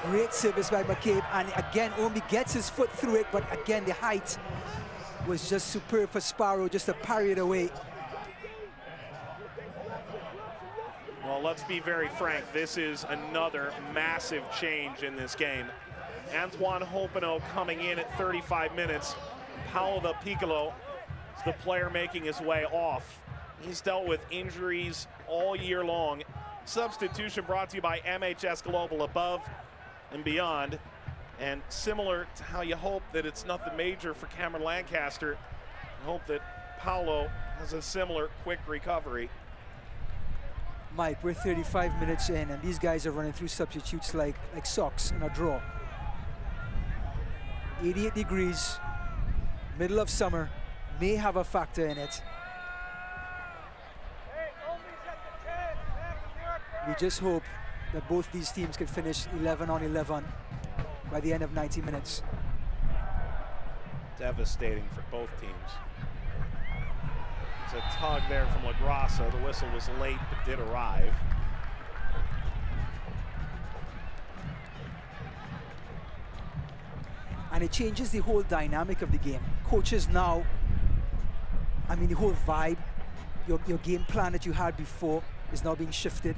Great service by McCabe, and again, Ownby gets his foot through it, but again, the height was just superb for Sparrow, just to parry it away. Well, let's be very frank. This is another massive change in this game. Antoine Hopino coming in at 35 minutes. Paulo Del Piccolo is the player making his way off. He's dealt with injuries all year long. Substitution brought to you by MHS Global Above and Beyond. And similar to how you hope that it's nothing major for Cameron Lancaster, I hope that Paulo has a similar quick recovery. Mike, we're 35 minutes in, and these guys are running through substitutes like socks in a draw. 88 degrees, middle of summer, may have a factor in it. We just hope that both these teams can finish 11-on-11 by the end of 90 minutes. Devastating for both teams. It's a tug there from LaGrassa. The whistle was late, but did arrive. And it changes the whole dynamic of the game. Coaches now, I mean, the whole vibe, your game plan that you had before is now being shifted.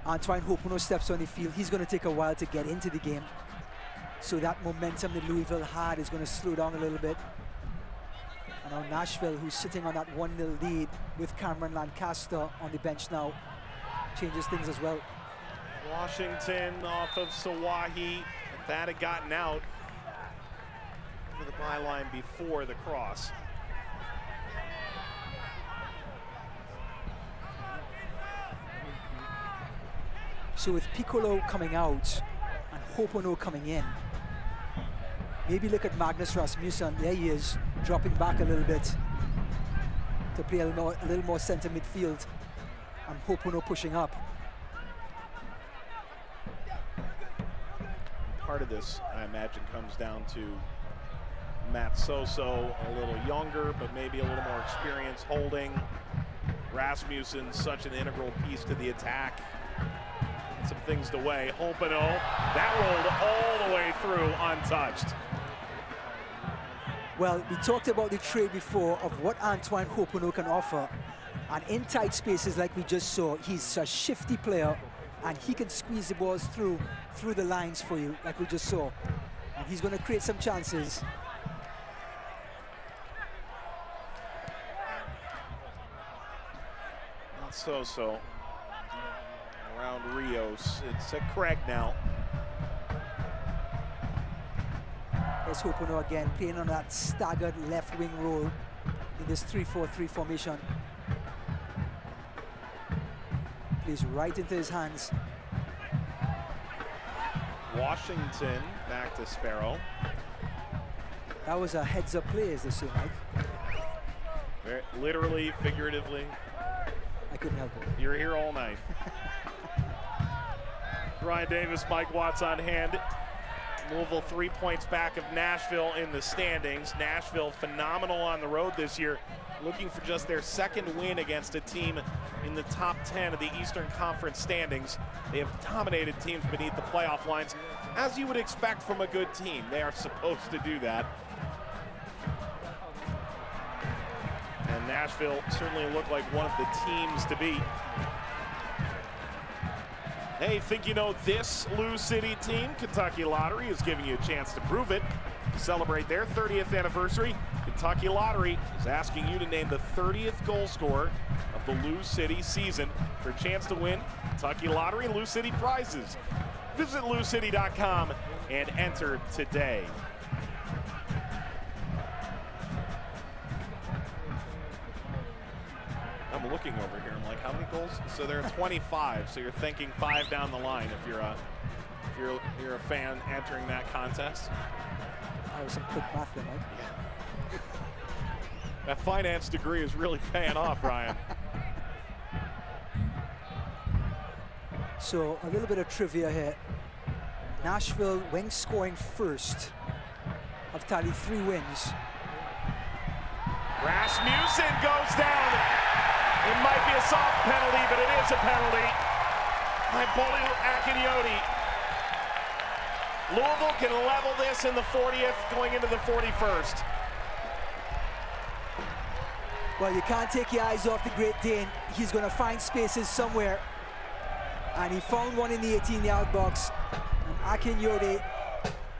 Antoine Hopino steps on the field. He's going to take a while to get into the game. So that momentum that Louisville had is going to slow down a little bit. And now Nashville, who's sitting on that 1-0 lead with Cameron Lancaster on the bench now, changes things as well. Washington off of Sawahi. That had gotten out over the byline before the cross. So with Piccolo coming out and Hopino coming in, maybe look at Magnus Rasmussen. There he is, dropping back a little bit to play a little more center midfield, and Hopino pushing up. Part of this, I imagine, comes down to Matt Soso, a little younger, but maybe a little more experience holding. Rasmussen, such an integral piece to the attack. Some things to weigh. Hopino, that rolled all the way through untouched. Well, we talked about the trade before of what Antoine Hopino can offer. And in tight spaces like we just saw, he's a shifty player, and he can squeeze the balls through the lines for you, like we just saw. And he's going to create some chances. Not Soso. Around Rios. It's Craig now. There's Hopino again, playing on that staggered left wing role in this 3-4-3 formation. Plays right into his hands. Washington back to Sparrow. That was a heads-up play, as they say, Mike. Literally, figuratively. I couldn't help it. You're here all night. Ryan Davis, Mike Watts on hand. Louisville 3 points back of Nashville in the standings. Nashville phenomenal on the road this year, looking for just their second win against a team in the top 10 of the Eastern Conference standings. They have dominated teams beneath the playoff lines, as you would expect from a good team. They are supposed to do that. And Nashville certainly looked like one of the teams to beat. Hey, think you know this Lou City team? Kentucky Lottery is giving you a chance to prove it. To celebrate their 30th anniversary, Kentucky Lottery is asking you to name the 30th goal scorer of the Lou City season for a chance to win Kentucky Lottery and Lou City prizes. Visit LouCity.com and enter today. I'm looking over here. I'm like, how many goals? So there are 25. So you're thinking 5 down the line if you're a fan entering that contest. That was some quick math there, Mike. That finance degree is really paying off, Ryan. So a little bit of trivia here. Nashville, when scoring first, have tallied 3 wins. Rasmussen goes down. It might be a soft penalty, but it is a penalty by Bully Akinyoti. Louisville can level this in the 40th, going into the 41st. Well, you can't take your eyes off the Great Dane. He's going to find spaces somewhere. And he found one in the 18-yard box. And Akinyoti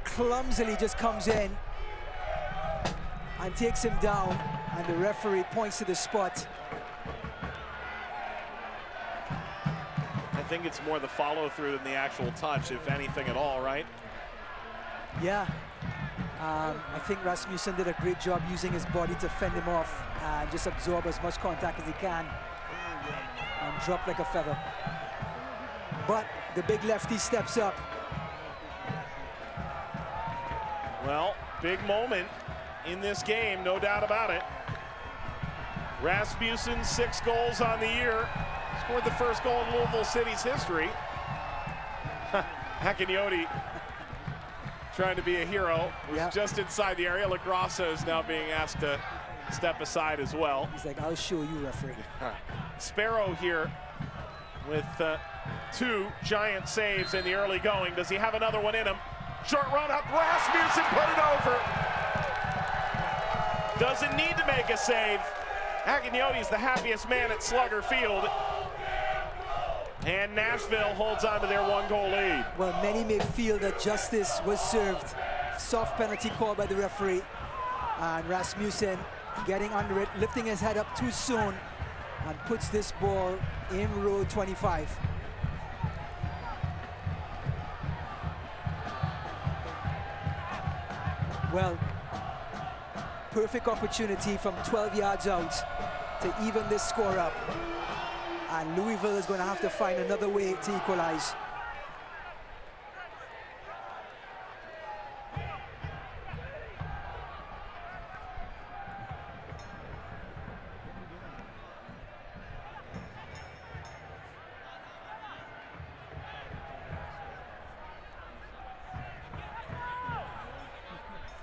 clumsily just comes in and takes him down. And the referee points to the spot. I think it's more the follow-through than the actual touch, if anything at all, right? Yeah. I think Rasmussen did a great job using his body to fend him off and just absorb as much contact as he can and drop like a feather. But the big lefty steps up. Well, big moment in this game, no doubt about it. Rasmussen, 6 goals on the year. Scored the first goal in Louisville City's history. Akinyoti trying to be a hero. Was just inside the area. Lagrasso is now being asked to step aside as well. He's like, I'll show you, referee. Sparrow here with 2 giant saves in the early going. Does he have another one in him? Short run up, Rasmussen put it over. Doesn't need to make a save. Akinyoti is the happiest man at Slugger Field. And Nashville holds on to their 1-goal lead. Well, many may feel that justice was served. Soft penalty called by the referee. And Rasmussen getting under it, lifting his head up too soon, and puts this ball in row 25. Well, perfect opportunity from 12 yards out to even this score up. And Louisville is going to have to find another way to equalize.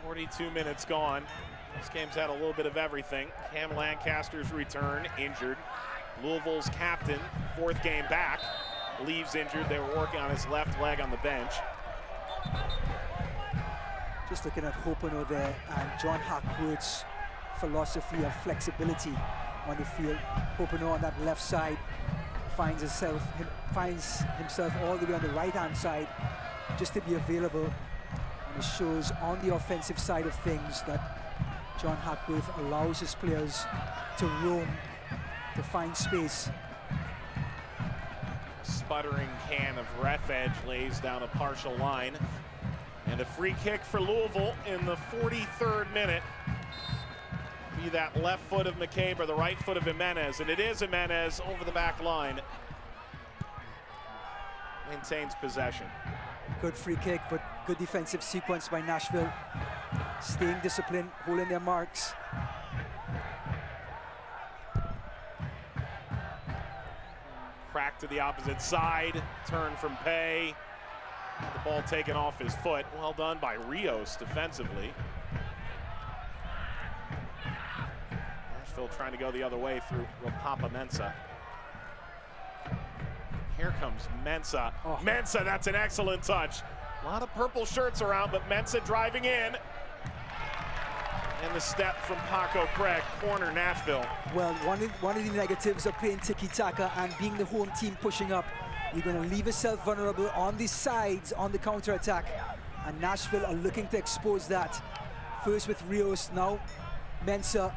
.42 minutes gone. This game's had a little bit of everything. Cam Lancaster's return, injured. Louisville's captain, 4th game back, leaves injured. They were working on his left leg on the bench. Just looking at Hopeno there and John Hackworth's philosophy of flexibility on the field. Hopeno on that left side finds himself all the way on the right-hand side just to be available. And it shows on the offensive side of things that John Hackworth allows his players to roam, to find space. Sputtering can of ref edge lays down a partial line. And a free kick for Louisville in the 43rd minute. Be that left foot of McCabe or the right foot of Jimenez. And it is Jimenez over the back line. Maintains possession. Good free kick, but good defensive sequence by Nashville. Staying disciplined, holding their marks. Crack to the opposite side, turn from Pay. The ball taken off his foot. Well done by Rios defensively. Nashville trying to go the other way through Rapapa Mensah. Here comes Mensah. Oh. Mensah, that's an excellent touch. A lot of purple shirts around, but Mensah driving in. And the step from Paco Craig, corner Nashville. Well, one of the negatives of playing tiki-taka and being the home team pushing up, you're going to leave yourself vulnerable on the sides on the counter-attack. And Nashville are looking to expose that. First with Rios, now Mensah.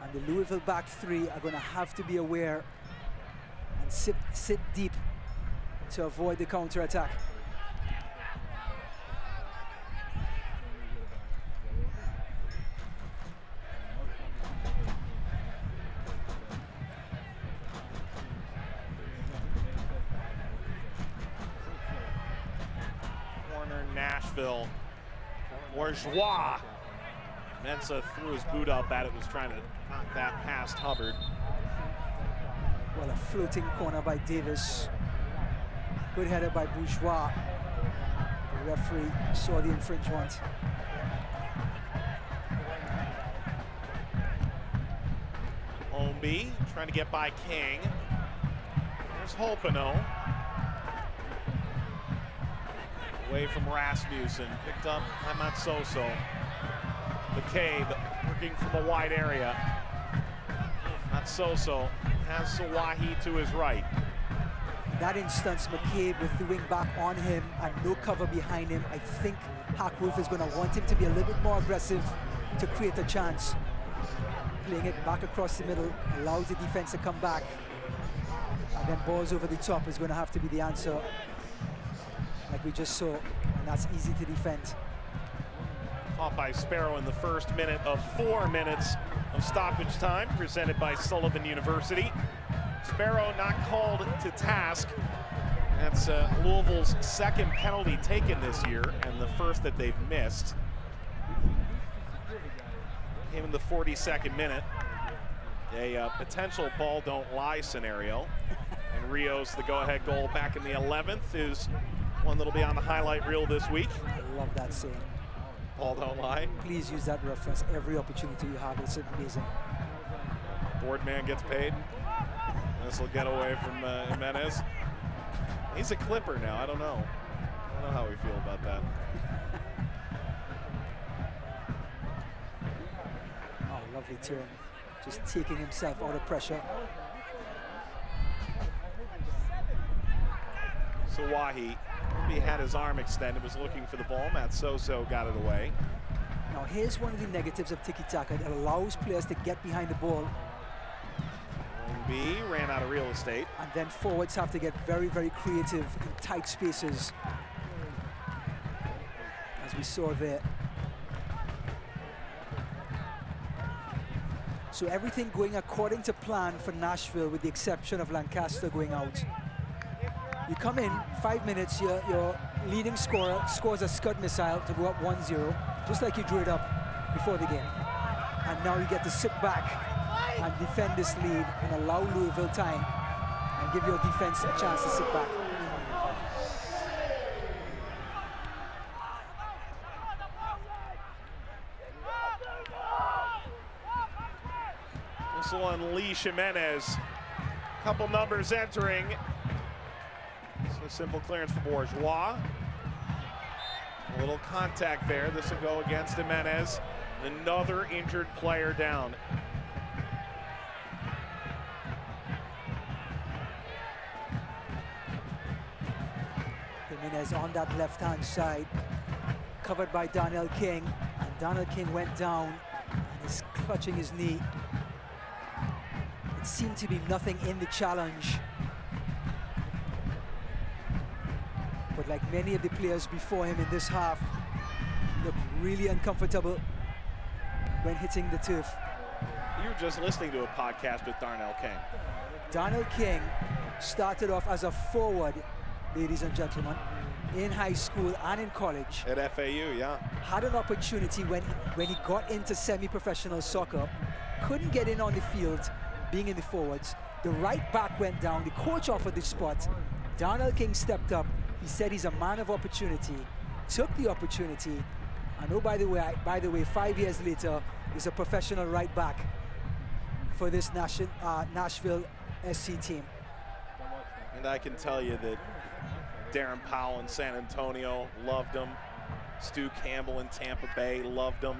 And the Louisville back 3 are going to have to be aware and sit deep to avoid the counter-attack. Corner Nashville. Bourgeois. Mensah threw his boot up at it, was trying to knock that past Hubbard. Well, a floating corner by Davis. Good header by Bourgeois. The referee saw the infringement. Omby trying to get by King. There's Holpino. Away from Rasmussen, picked up by Matsoso. McCabe working from a wide area. Matsoso has Sawahi to his right. In that instance, McCabe with the wing back on him and no cover behind him. I think Hackworth is going to want him to be a little bit more aggressive to create a chance. Playing it back across the middle allows the defense to come back. And then balls over the top is going to have to be the answer, like we just saw, and that's easy to defend. Caught by Sparrow in the first minute of 4 minutes of stoppage time, presented by Sullivan University. Sparrow not called to task. That's Louisville's second penalty taken this year, and the first that they've missed. Came in the 42nd minute. A potential ball don't lie scenario. And Rios, the go-ahead goal back in the 11th, is one that'll be on the highlight reel this week. I love that saying. Ball don't lie. Please use that reference every opportunity you have. It's amazing. Boardman gets paid. This will get away from Jimenez. He's a Clipper now. I don't know how we feel about that. Oh, lovely turn. Just taking himself out of pressure. Sawahi, he had his arm extended, was looking for the ball. Matsoso got it away. Now here's one of the negatives of tiki-taka. It allows players to get behind the ball. B ran out of real estate. And then forwards have to get very, very creative in tight spaces, as we saw there. So everything going according to plan for Nashville, with the exception of Lancaster going out. You come in, 5 minutes, your leading scorer scores a Scud missile to go up 1-0, just like you drew it up before the game. And now you get to sit back and defend this lead and allow Louisville time and give your defense a chance to sit back. This will unleash Jimenez. Couple numbers entering. So simple clearance for Bourgeois. A little contact there. This will go against Jimenez. Another injured player down. Jimenez on that left-hand side, covered by Darnell King, and Darnell King went down and is clutching his knee. It seemed to be nothing in the challenge, but like many of the players before him in this half, looked really uncomfortable when hitting the turf. You were just listening to a podcast with Darnell King. Darnell King started off as a forward, ladies and gentlemen, in high school and in college. At FAU, yeah. Had an opportunity when he got into semi-professional soccer, couldn't get in on the field, being in the forwards. The right back went down, the coach offered the spot. Darnell King stepped up. He said he's a man of opportunity, took the opportunity, and oh, by the way, 5 years later, he's a professional right back for this Nashville SC team. And I can tell you that Darren Powell in San Antonio loved him. Stu Campbell in Tampa Bay loved him.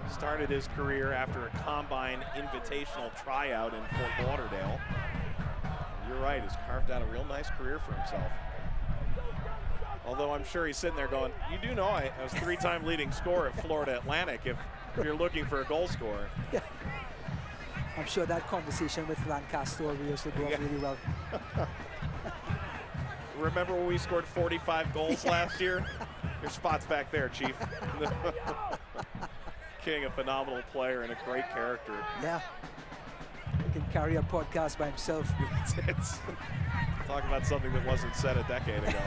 Started his career after a combine invitational tryout in Fort Lauderdale. You're right, he's carved out a real nice career for himself. Although I'm sure he's sitting there going, you do know I was 3-time leading scorer at Florida Atlantic if you're looking for a goal scorer. Yeah. I'm sure that conversation with Lancaster or Rios will go off really well. Remember when we scored 45 goals last year? Your spot's back there, Chief. King, a phenomenal player and a great character. Yeah. He can carry a podcast by himself. Talk about something that wasn't said a decade ago.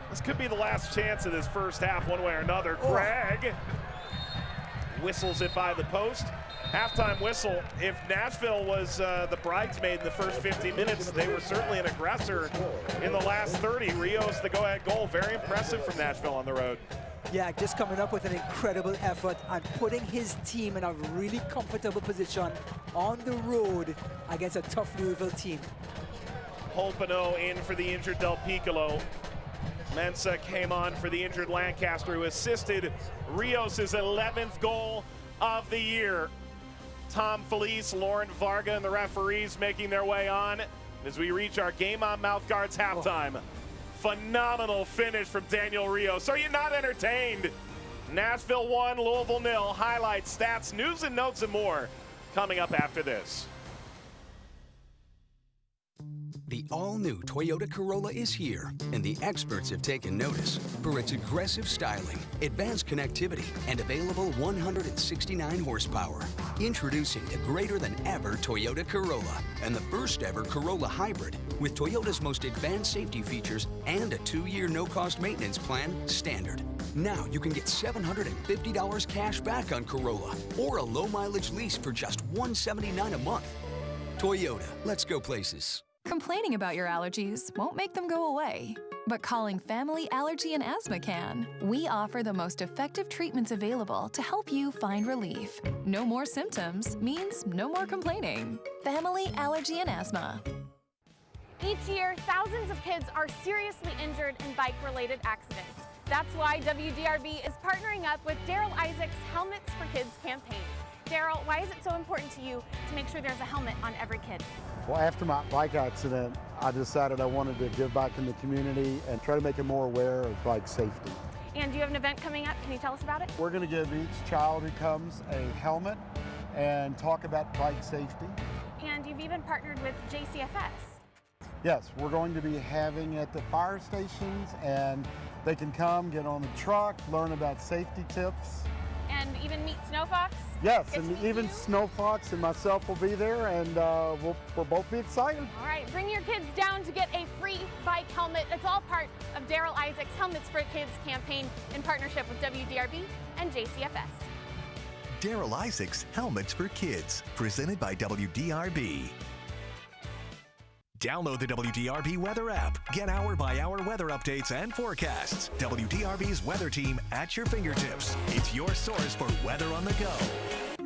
This could be the last chance of this first half, one way or another. Greg whistles it by the post. Halftime whistle. If Nashville was the bridesmaid in the first 50 minutes, they were certainly an aggressor in the last 30. Rios, the go-ahead goal. Very impressive from Nashville on the road. Yeah, just coming up with an incredible effort and putting his team in a really comfortable position on the road against a tough Louisville team. Holpano in for the injured Del Piccolo. Mensah came on for the injured Lancaster, who assisted Rios' 11th goal of the year. Tom Felice, Lauren Varga, and the referees making their way on as we reach our Game On Mouth Guards halftime. Phenomenal finish from Daniel Rios. Are you not entertained? Nashville 1, Louisville 0. Highlights, stats, news and notes, and more coming up after this. The all-new Toyota Corolla is here, and the experts have taken notice for its aggressive styling, advanced connectivity, and available 169 horsepower. Introducing the greater-than-ever Toyota Corolla and the first-ever Corolla Hybrid with Toyota's most advanced safety features and a 2-year no-cost maintenance plan standard. Now you can get $750 cash back on Corolla or a low-mileage lease for just $179 a month. Toyota, let's go places. Complaining about your allergies won't make them go away, but calling Family Allergy and Asthma can. We offer the most effective treatments available to help you find relief. No more symptoms means no more complaining. Family Allergy and Asthma. Each year, thousands of kids are seriously injured in bike-related accidents. That's why WDRB is partnering up with Daryl Isaac's Helmets for Kids campaign. Daryl, why is it so important to you to make sure there's a helmet on every kid? Well, after my bike accident, I decided I wanted to give back in the community and try to make them more aware of bike safety. And do you have an event coming up? Can you tell us about it? We're going to give each child who comes a helmet and talk about bike safety. And you've even partnered with JCFS. Yes, we're going to be having at the fire stations, and they can come, get on the truck, learn about safety tips. And even meet Snow Fox? Yes, and even Snow Fox and myself will be there, and we'll both be excited. All right, bring your kids down to get a free bike helmet. It's all part of Daryl Isaac's Helmets for Kids campaign in partnership with WDRB and JCFS. Daryl Isaac's Helmets for Kids, presented by WDRB. Download the WDRB weather app. Get hour-by-hour weather updates and forecasts. WDRB's weather team at your fingertips. It's your source for weather on the go.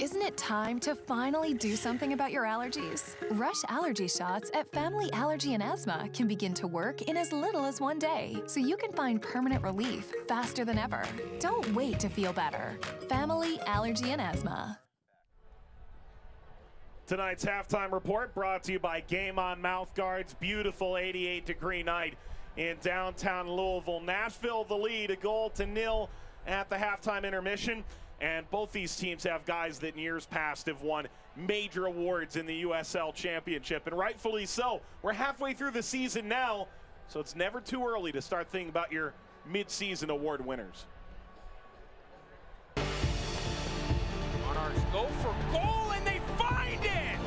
Isn't it time to finally do something about your allergies? Rush allergy shots at Family Allergy and Asthma can begin to work in as little as 1 day, so you can find permanent relief faster than ever. Don't wait to feel better. Family Allergy and Asthma. Tonight's halftime report brought to you by Game On Mouth Guards. Beautiful 88-degree night in downtown Louisville. Nashville the lead, 1-0 at the halftime intermission. And both these teams have guys that in years past have won major awards in the USL Championship, and rightfully so. We're halfway through the season now, so it's never too early to start thinking about your mid-season award winners. Monarchs go for goal, and they find it!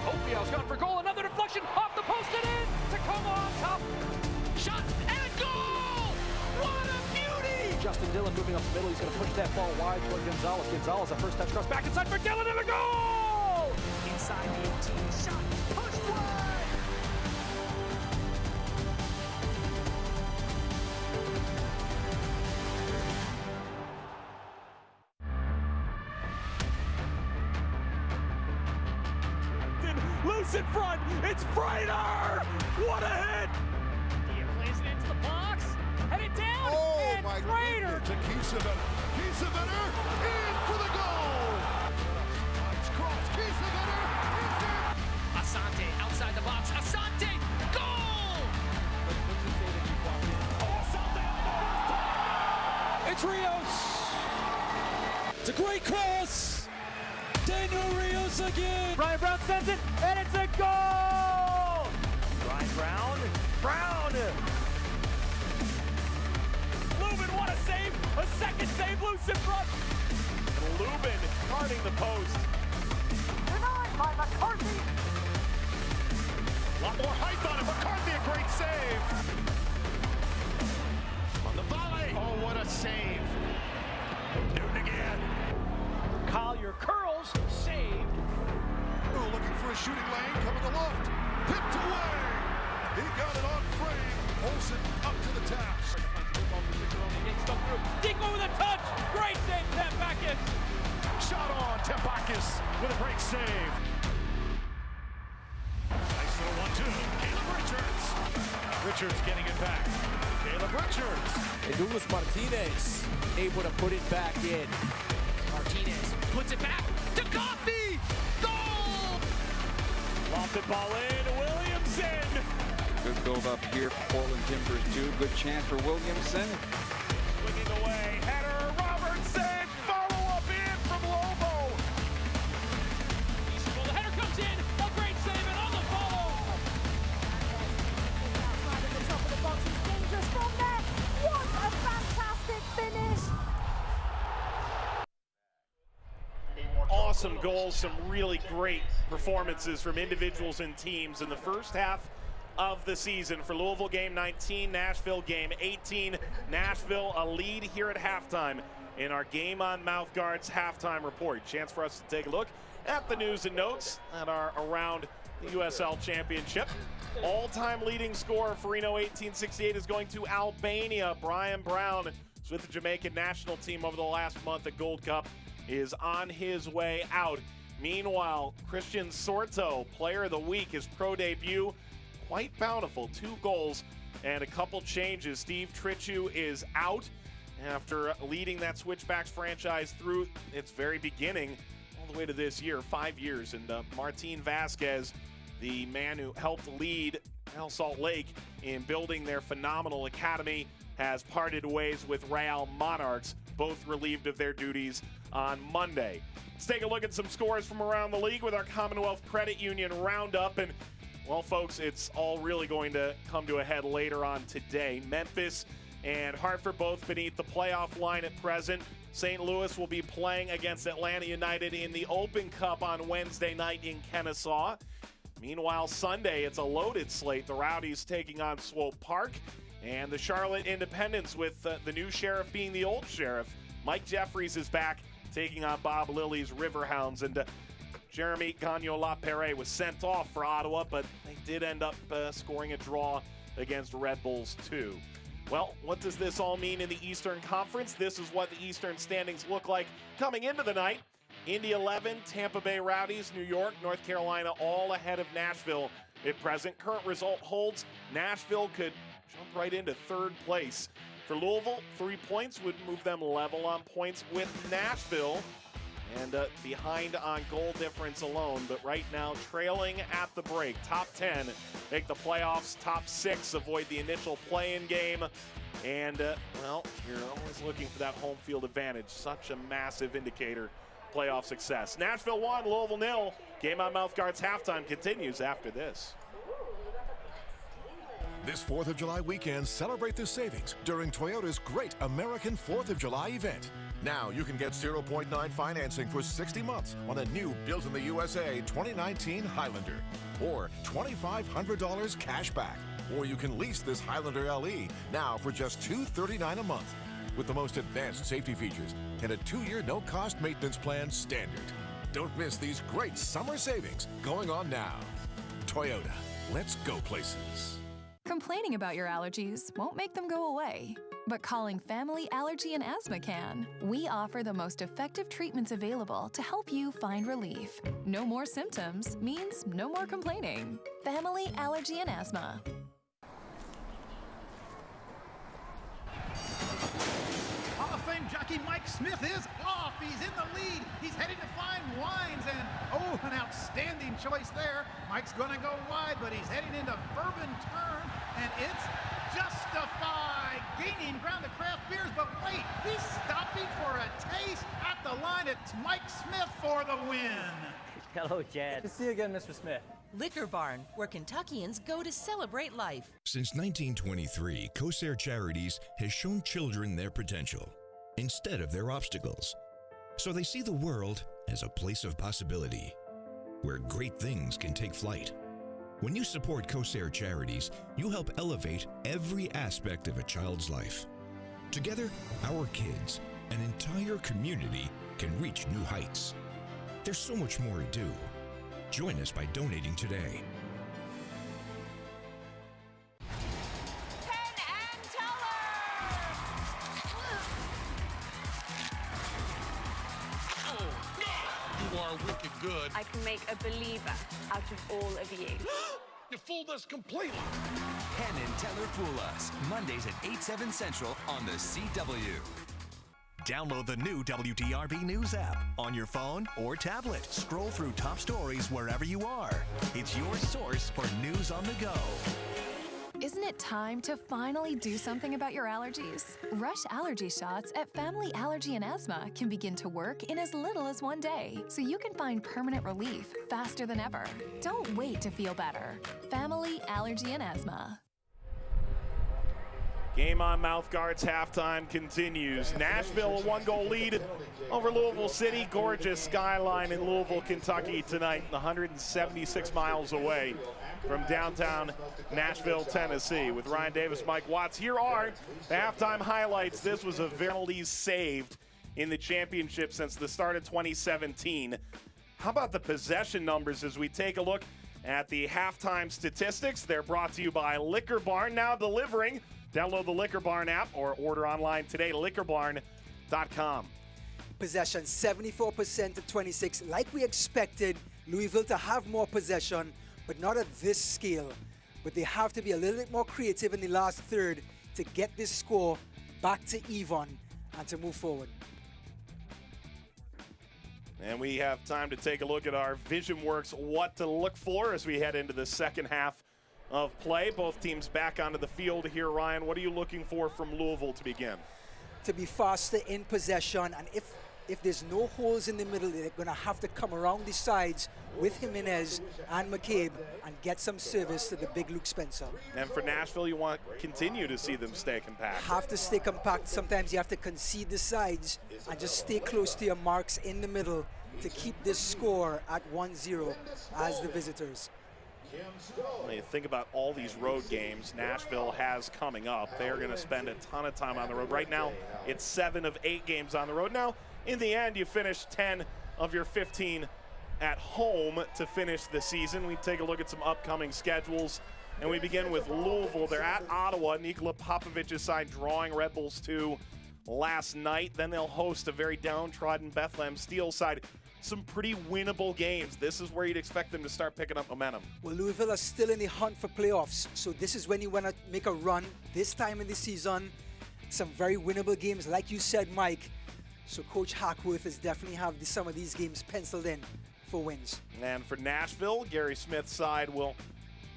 Opiel's gone for goal, another deflection, off the post and in! Tacoma on top, shot, and goal! What a beauty! Justin Dillon moving up the middle, he's going to push that ball wide toward Gonzalez. Gonzalez, a first touch cross back inside for Dillon, and a goal! Inside the 18, shot, pushed wide! Loose in front, it's Freighter! What a hit! He plays it into the box, headed down, and Freighter! To Kiesewetter, Kiesewetter in for the goal! Nice cross, Kiesewetter, it's in! Asante outside the box, Asante, goal! It's Rios! It's a great cross! Daniel Rios again. Brian Brown sends it, and it's a goal! Brian Brown. Lubin, what a save! A second save, loose in front. And Lubin guarding the post. Denied by McCarthy. A lot more height on it. McCarthy, a great save. On the volley. Oh, what a save. Newton again. Collier curls, saved. Ooh, looking for a shooting lane, coming aloft. Pipped away. He got it on frame. Olsen up to the task. Dico with a touch. Great save, Tempakis. Shot on. Tempakis with a great save. Nice little 1-2. Caleb Richards. Richards getting it back. Caleb Richards. Eduardo Martinez able to put it back in. Martinez puts it back to Coffee. Goal! Lofted ball in. Williamson. Good build up here for Portland Timbers too. Good chance for Williamson. Swinging away. Header. Robertson. Follow up in from Lobo. Well, the header comes in. A great save and on the follow. Outside of the top of the box, it's dangerous from there. What a fantastic finish. Awesome goals, some really great performances from individuals and teams in the first half of the season. For Louisville game 19, Nashville game 18. Nashville a lead here at halftime in our Game on Mouth Guards halftime report. Chance for us to take a look at the news and notes that are around the USL Championship. All-time leading scorer for Reno 1868 is going to Albania. Brian Brown is with the Jamaican national team over the last month at Gold Cup, is on his way out. Meanwhile, Christian Sorto, player of the week, his pro debut, quite bountiful. 2 goals and a couple changes. Steve Trichu is out after leading that Switchbacks franchise through its very beginning all the way to this year, 5 years. And Martin Vasquez, the man who helped lead El Salt Lake in building their phenomenal academy, has parted ways with Real Monarchs, both relieved of their duties on Monday. Let's take a look at some scores from around the league with our Commonwealth Credit Union roundup. And, well, folks, it's all really going to come to a head later on today. Memphis and Hartford both beneath the playoff line at present. St. Louis will be playing against Atlanta United in the Open Cup on Wednesday night in Kennesaw. Meanwhile, Sunday, it's a loaded slate. The Rowdies taking on Swope Park, and the Charlotte Independents with the new sheriff being the old sheriff. Mike Jeffries is back, taking on Bob Lilly's Riverhounds. And Jeremy Gagnon-Lapere was sent off for Ottawa, but they did end up scoring a draw against Red Bulls too. Well, what does this all mean in the Eastern Conference? This is what the Eastern standings look like coming into the night. Indy 11, Tampa Bay Rowdies, New York, North Carolina, all ahead of Nashville at present. Current result holds. Nashville could jump right into 3rd place. For Louisville, 3 points would move them level on points with Nashville, and behind on goal difference alone, but right now trailing at the break. Top 10 make the playoffs, top 6 avoid the initial play-in game, and well, you're always looking for that home field advantage. Such a massive indicator of playoff success. Nashville 1, Louisville 0. Game on Mouth Guards halftime continues after this. This 4th of July weekend, celebrate the savings during Toyota's great American 4th of July event. Now you can get 0.9 financing for 60 months on a new Built in the USA 2019 Highlander, or $2,500 cash back. Or you can lease this Highlander LE now for just $239 a month, with the most advanced safety features and a 2-year no-cost maintenance plan standard. Don't miss these great summer savings going on now. Toyota, let's go places. Complaining about your allergies won't make them go away, but calling Family Allergy and Asthma can. We offer the most effective treatments available to help you find relief. No more symptoms means no more complaining. Family Allergy and Asthma. Hall of Fame jockey Mike Smith is off. He's in the lead. He's heading to find Wines, and oh, an outstanding choice there. Mike's going to go wide, but he's heading into Bourbon Turn, and it's Justify gaining ground to Craft Beers, but wait, he's stopping for a taste at the line. It's Mike Smith for the win. Hello, Chad. Good to see you again, Mr. Smith. Liquor Barn, where Kentuckians go to celebrate life. Since 1923, Corsair Charities has shown children their potential instead of their obstacles. So they see the world as a place of possibility, where great things can take flight. When you support Corsair Charities, you help elevate every aspect of a child's life. Together, our kids, an entire community, can reach new heights. There's so much more to do. Join us by donating today. Penn and Teller! You are wicked good. I can make a believer out of all of you. You fooled us completely. Penn and Teller Fool Us, Mondays at 8, 7 Central on the CW. Download the new WDRB News app on your phone or tablet. Scroll through top stories wherever you are. It's your source for news on the go. Isn't it time to finally do something about your allergies? Rush allergy shots at Family Allergy and Asthma can begin to work in as little as 1 day, so you can find permanent relief faster than ever. Don't wait to feel better. Family Allergy and Asthma. Game on mouth guards, halftime continues. Nashville a 1-goal lead over Louisville City. Gorgeous skyline in Louisville, Kentucky tonight, 176 miles away from downtown Nashville, Tennessee. With Ryan Davis, Mike Watts, here are the halftime highlights. This was a penalties saved in the championship since the start of 2017. How about the possession numbers as we take a look at the halftime statistics? They're brought to you by Liquor Barn, now delivering. Download the Liquor Barn app or order online today, liquorbarn.com. Possession 74% to 26. Like we expected, Louisville to have more possession, but not at this scale. But they have to be a little bit more creative in the last third to get this score back to even and to move forward. And we have time to take a look at our VisionWorks what to look for as we head into the second half of play. Both teams back onto the field here. Ryan, what are you looking for from Louisville to begin? To be faster in possession, and if there's no holes in the middle, they're going to have to come around the sides with Jimenez and McCabe and get some service to the big Luke Spencer. And for Nashville, you want to continue to see them stay compact. Have to stay compact. Sometimes you have to concede the sides and just stay close to your marks in the middle to keep this score at 1-0 as the visitors. When you think about all these road games Nashville has coming up, they're going to spend a ton of time on the road. Right now, it's 7 of 8 games on the road. Now, in the end, you finish 10 of your 15 at home to finish the season. We take a look at some upcoming schedules, and we begin with Louisville. They're at Ottawa. Nikola Popovic's side drawing Red Bulls 2 last night. Then they'll host a very downtrodden Bethlehem Steel side. Some pretty winnable games. This is where you'd expect them to start picking up momentum. Well, Louisville are still in the hunt for playoffs, so this is when you want to make a run this time in the season. Some very winnable games, like you said, Mike. So Coach Hackworth has definitely have some of these games penciled in for wins. And for Nashville, Gary Smith's side will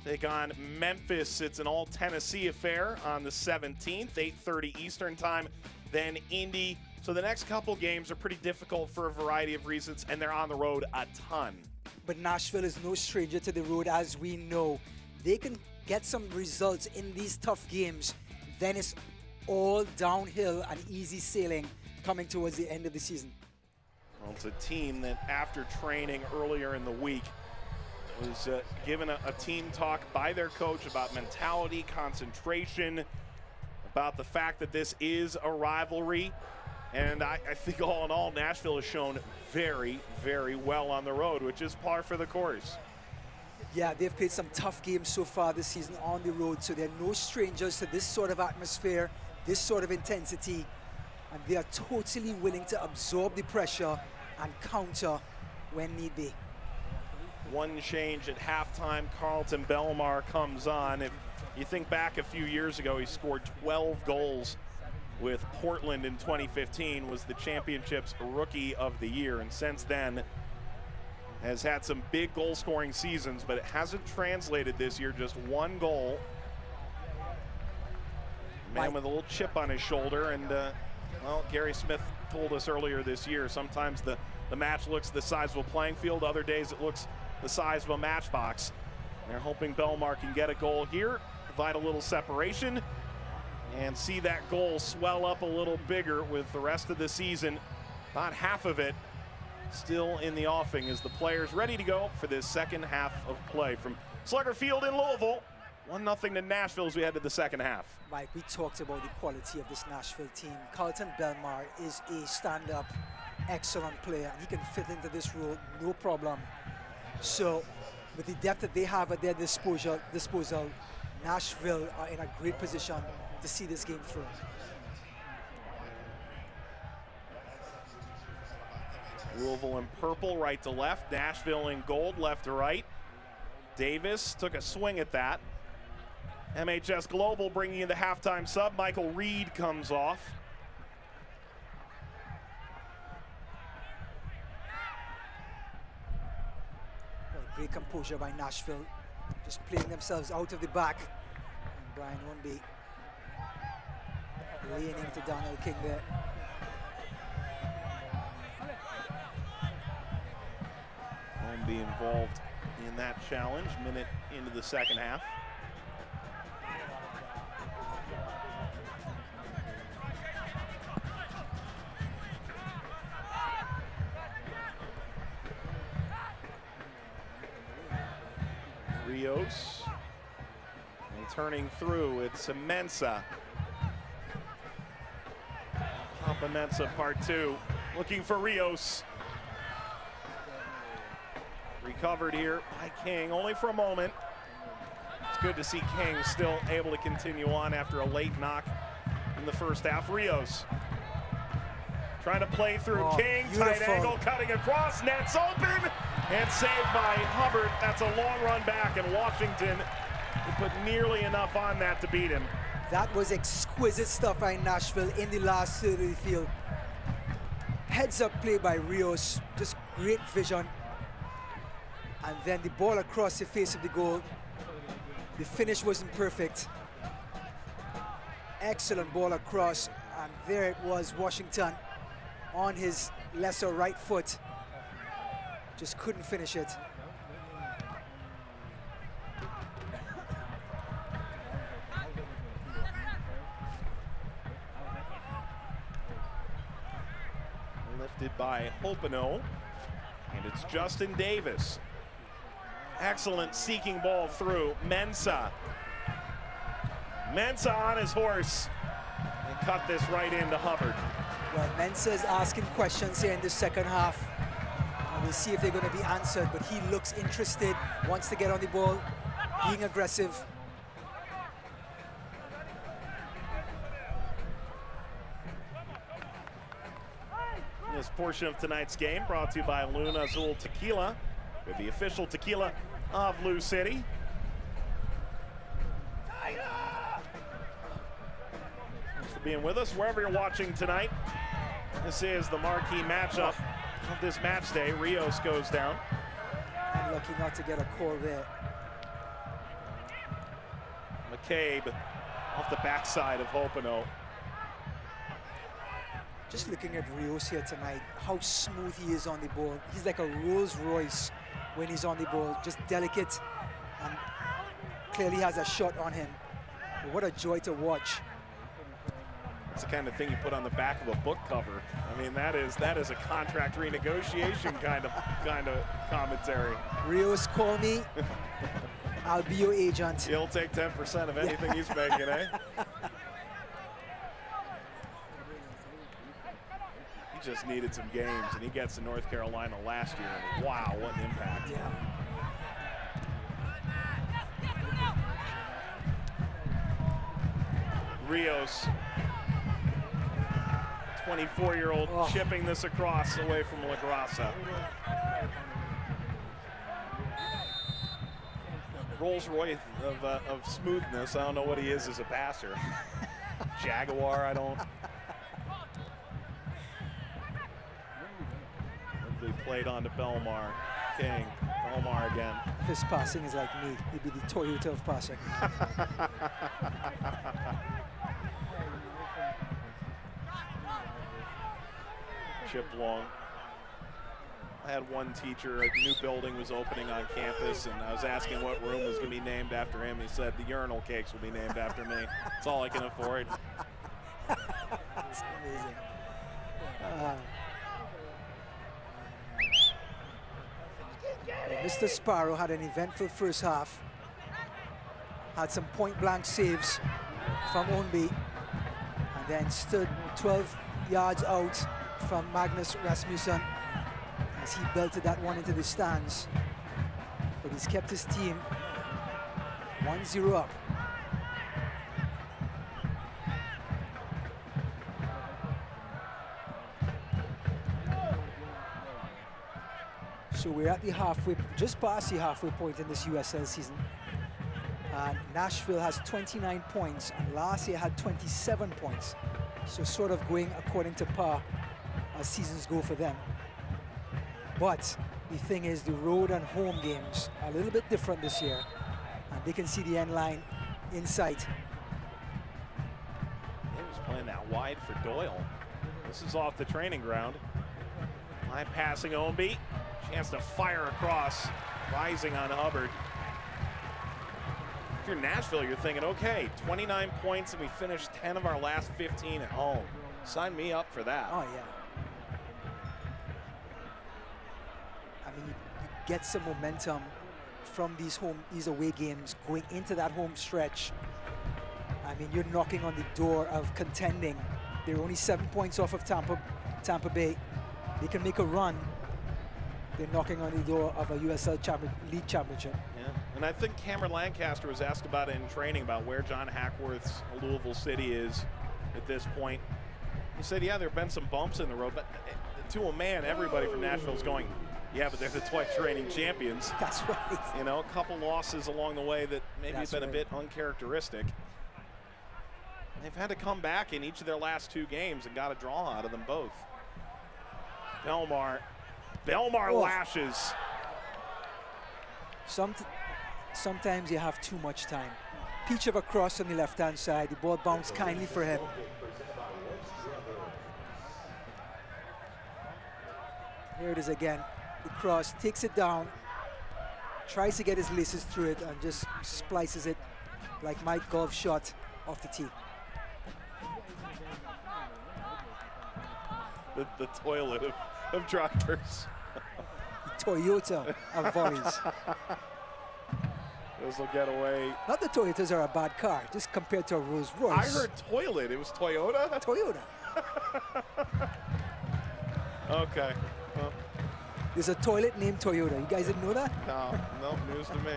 take on Memphis. It's an all-Tennessee affair on the 17th, 8:30 Eastern time. Then Indy. So the next couple games are pretty difficult for a variety of reasons, and they're on the road a ton. But Nashville is no stranger to the road, as we know. They can get some results in these tough games. Then it's all downhill and easy sailing coming towards the end of the season. Well, it's a team that, after training earlier in the week, was given a team talk by their coach about mentality, concentration, about the fact that this is a rivalry. And I think all in all, Nashville has shown very, very well on the road, which is par for the course. Yeah, they've played some tough games so far this season on the road, so they're no strangers to this sort of atmosphere, this sort of intensity, and they are totally willing to absorb the pressure and counter when need be. One change at halftime, Carlton Belmar comes on. If you think back a few years ago, he scored 12 goals with Portland in 2015, was the championship's Rookie of the Year, and since then has had some big goal-scoring seasons, but it hasn't translated this year. Just 1 goal man with a little chip on his shoulder. And, well, Gary Smith told us earlier this year, sometimes the match looks the size of a playing field. Other days it looks the size of a matchbox. They're hoping Belmar can get a goal here, provide a little separation, and see that goal swell up a little bigger with the rest of the season. About half of it still in the offing as the players ready to go for this second half of play. From Slugger Field in Louisville, 1-0 to Nashville as we head to the second half. Mike, we talked about the quality of this Nashville team. Carlton Belmar is a stand-up, excellent player, and he can fit into this role, no problem. So, with the depth that they have at their disposal, Nashville are in a great position to see this game through. Louisville in purple, right to left. Nashville in gold, left to right. Davis took a swing at that. MHS Global bringing in the halftime sub. Michael Reed comes off. Well, great composure by Nashville, just playing themselves out of the back. And Brian Wonby leaning to Daniel King there. Be involved in that challenge, minute into the second half. Rios, and turning through, it's Mensah. Papa Mensah, part two, looking for Rios. Recovered here by King, only for a moment. It's good to see King still able to continue on after a late knock in the first half. Rios trying to play through King, beautiful. Tight angle, cutting across, net's open, and saved by Hubbard. That's a long run back, and Washington put nearly enough on that to beat him. That was exquisite stuff by Nashville in the last third of the field. Heads up play by Rios, just great vision. And then the ball across the face of the goal. The finish wasn't perfect. Excellent ball across, and there it was, Washington on his lesser right foot. Just couldn't finish it. Lifted by Hopino, and it's Justin Davis. Excellent seeking ball through. Mensah on his horse and cut this right into Hubbard. Well, Mensah is asking questions here in the second half. And we'll see if they're going to be answered, but he looks interested, wants to get on the ball, being aggressive. This portion of tonight's game brought to you by Luna Azul Tequila, with the official tequila of Lou City. Thanks for being with us wherever you're watching tonight. This is the marquee matchup of this match day. Rios goes down. Unlucky not to get a call there. McCabe off the backside of Hopino. Just looking at Rios here tonight, how smooth he is on the ball. He's like a Rolls Royce when he's on the ball, just delicate, and clearly has a shot on him. But what a joy to watch. It's the kind of thing you put on the back of a book cover. I mean, that is a contract renegotiation kind of commentary. Rios, call me. I'll be your agent. He'll take 10% of anything he's making, eh? He just needed some games, and he gets to North Carolina last year, and wow, what an impact. Yeah. Rios, 24-year-old, chipping this across away from LaGrassa. Rolls Royce of smoothness. I don't know what he is as a passer. Jaguar, I don't. Played on to Belmar. King, Belmar again. His passing is like me. He'd be the Toyota of passing. championship long. I had one teacher, a new building was opening on campus, and I was asking what room was going to be named after him. He said, the urinal cakes will be named after me. That's all I can afford. That's amazing. Mr. Sparrow had an eventful first half. Had some point-blank saves from Ownby, and then stood 12 yards out from Magnus Rasmussen as he belted that one into the stands. But he's kept his team 1-0 up. So we're at the halfway, just past the halfway point in this USL season. And Nashville has 29 points, and last year had 27 points. So sort of going according to par as seasons go for them. But the thing is, the road and home games are a little bit different this year, and they can see the end line in sight. He was playing that wide for Doyle. This is off the training ground. High passing Ownby. Chance to fire across, rising on Hubbard. If you're Nashville, you're thinking, okay, 29 points and we finished 10 of our last 15 at home. Sign me up for that. Oh, yeah. I mean, you get some momentum from these away games going into that home stretch. I mean, you're knocking on the door of contending. They're only 7 points off of Tampa Bay. They can make a run. They're knocking on the door of a USL League Championship. Yeah, and I think Cameron Lancaster was asked about it in training about where John Hackworth's Louisville City is at this point. He said, yeah, there have been some bumps in the road, but to a man, everybody from Nashville is going, yeah, but they're the twice reigning champions. That's right. You know, a couple losses along the way that maybe have been a bit uncharacteristic. They've had to come back in each of their last 2 games and got a draw out of them both. Belmar lashes. Sometimes you have too much time. Peach of a cross on the left-hand side. The ball bounced kindly for him. Here it is again. The cross takes it down, tries to get his laces through it, and just splices it like Mike Golf shot off the tee. The toilet of drivers. The Toyota of volleys. Those will get away. Not that Toyotas are a bad car, just compared to a Rolls Royce. I heard toilet. It was Toyota? Toyota. Okay. Well. There's a toilet named Toyota. You guys didn't know that? No, news to me.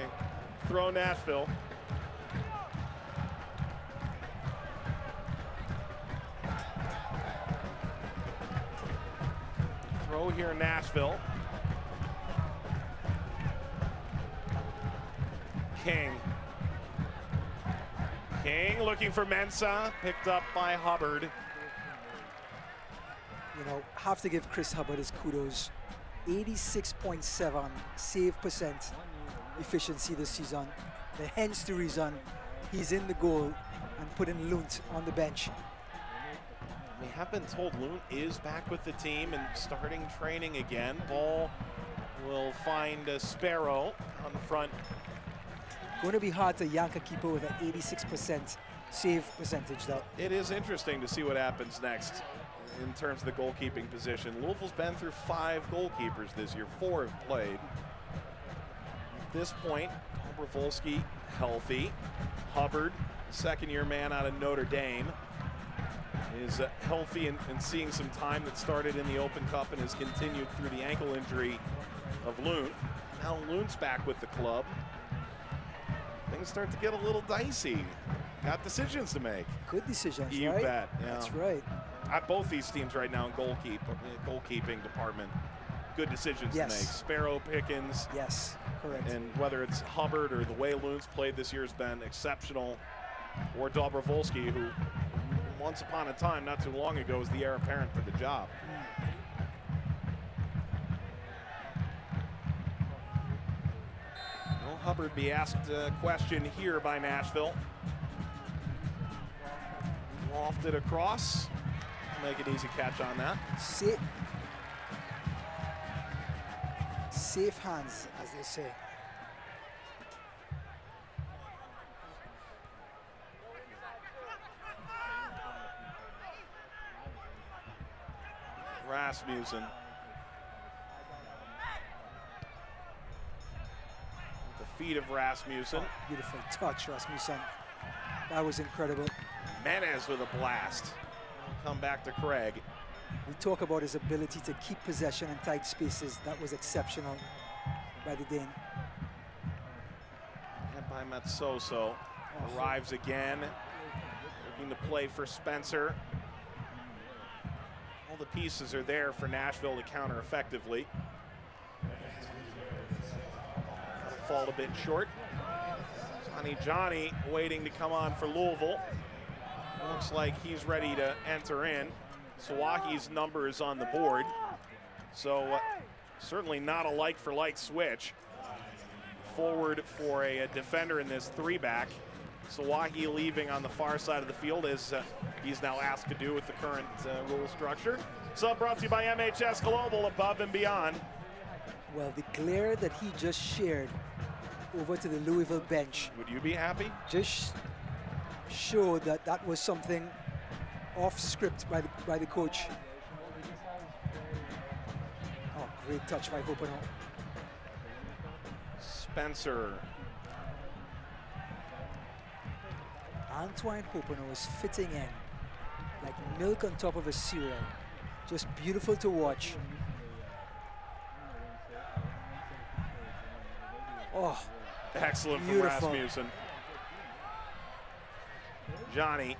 Throw Nashville. Throw here in Nashville. King looking for Mensah, picked up by Hubbard. You know, have to give Chris Hubbard his kudos. 86.7 save percent efficiency this season. Hence the reason he's in the goal and putting Lunt on the bench. We have been told Lunt is back with the team and starting training again. Ball will find Sparrow on the front. Going to be hard to yank a keeper with an 86% save percentage, though. It is interesting to see what happens next in terms of the goalkeeping position. Louisville's been through 5 goalkeepers this year. 4 have played. At this point, Dobrovolsky healthy. Hubbard, second-year man out of Notre Dame, is healthy and seeing some time that started in the Open Cup and has continued through the ankle injury of Lunt. Now Lunt's back with the club. Things start to get a little dicey. Got decisions to make. Good decisions, you right? bet. Yeah. That's right. At both these teams right now in goalkeeping department, good decisions to make. Sparrow, Pickens. Yes, correct. And whether it's Hubbard or the way Lunt's played this year has been exceptional, or Dobrovolsky, who once upon a time, not too long ago, was the heir apparent for the job. Will Hubbard be asked a question here by Nashville? Lofted across. Make an easy catch on that. safe hands, as they say. Rasmussen. The feet of Rasmussen. Oh, beautiful touch, Rasmussen. That was incredible. Menez with a blast. Come back to Craig. We talk about his ability to keep possession in tight spaces. That was exceptional by the Dane. Head by Matsoso. Arrives again. Looking to play for Spencer. All the pieces are there for Nashville to counter effectively. Fall a bit short. Johnny waiting to come on for Louisville. Looks like he's ready to enter in. Sawahi's number is on the board. So certainly not a like-for-like switch. Forward for a defender in this three-back. Sawahi leaving on the far side of the field as he's now asked to do with the current rule structure. Sub brought to you by MHS Global, above and beyond. Well, the glare that he just shared over to the Louisville bench. Would you be happy? Just showed that that was something off script by the coach. Oh, great touch by Hopeno. Spencer. Antoine Hopeno is fitting in like milk on top of a cereal. Just beautiful to watch. Oh, excellent beautiful. From Rasmussen. Johnny.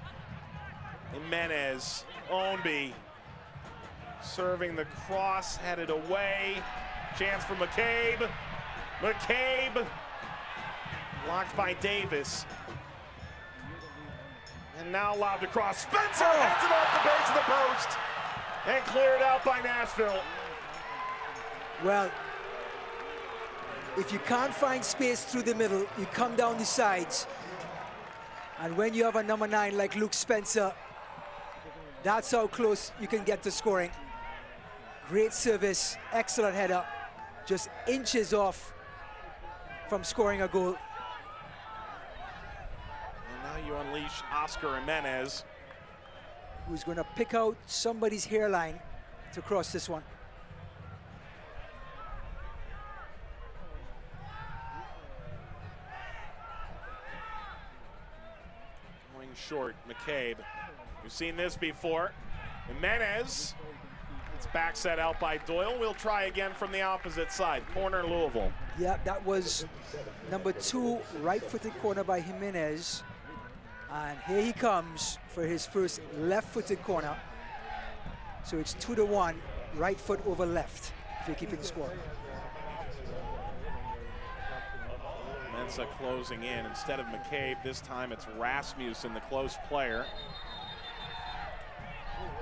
Jimenez. Ownby. Serving the cross, headed away. Chance for McCabe. McCabe. Blocked by Davis. And now lobbed across. Spencer heads it off the base of the post. And cleared out by Nashville. Well, if you can't find space through the middle, you come down the sides. And when you have a number 9 like Luke Spencer, that's how close you can get to scoring. Great service, excellent header, just inches off from scoring a goal. And now you unleash Oscar Jimenez, who's going to pick out somebody's hairline to cross this one. Going short, McCabe. We've seen this before. Jimenez. It's back set out by Doyle. We'll try again from the opposite side. Corner Louisville. Yeah, that was number 2 right-footed corner by Jimenez. And here he comes for his first left-footed corner. So it's 2-1, right foot over left, if you're keeping score. Mensa closing in. Instead of McCabe, this time it's Rasmussen, the close player.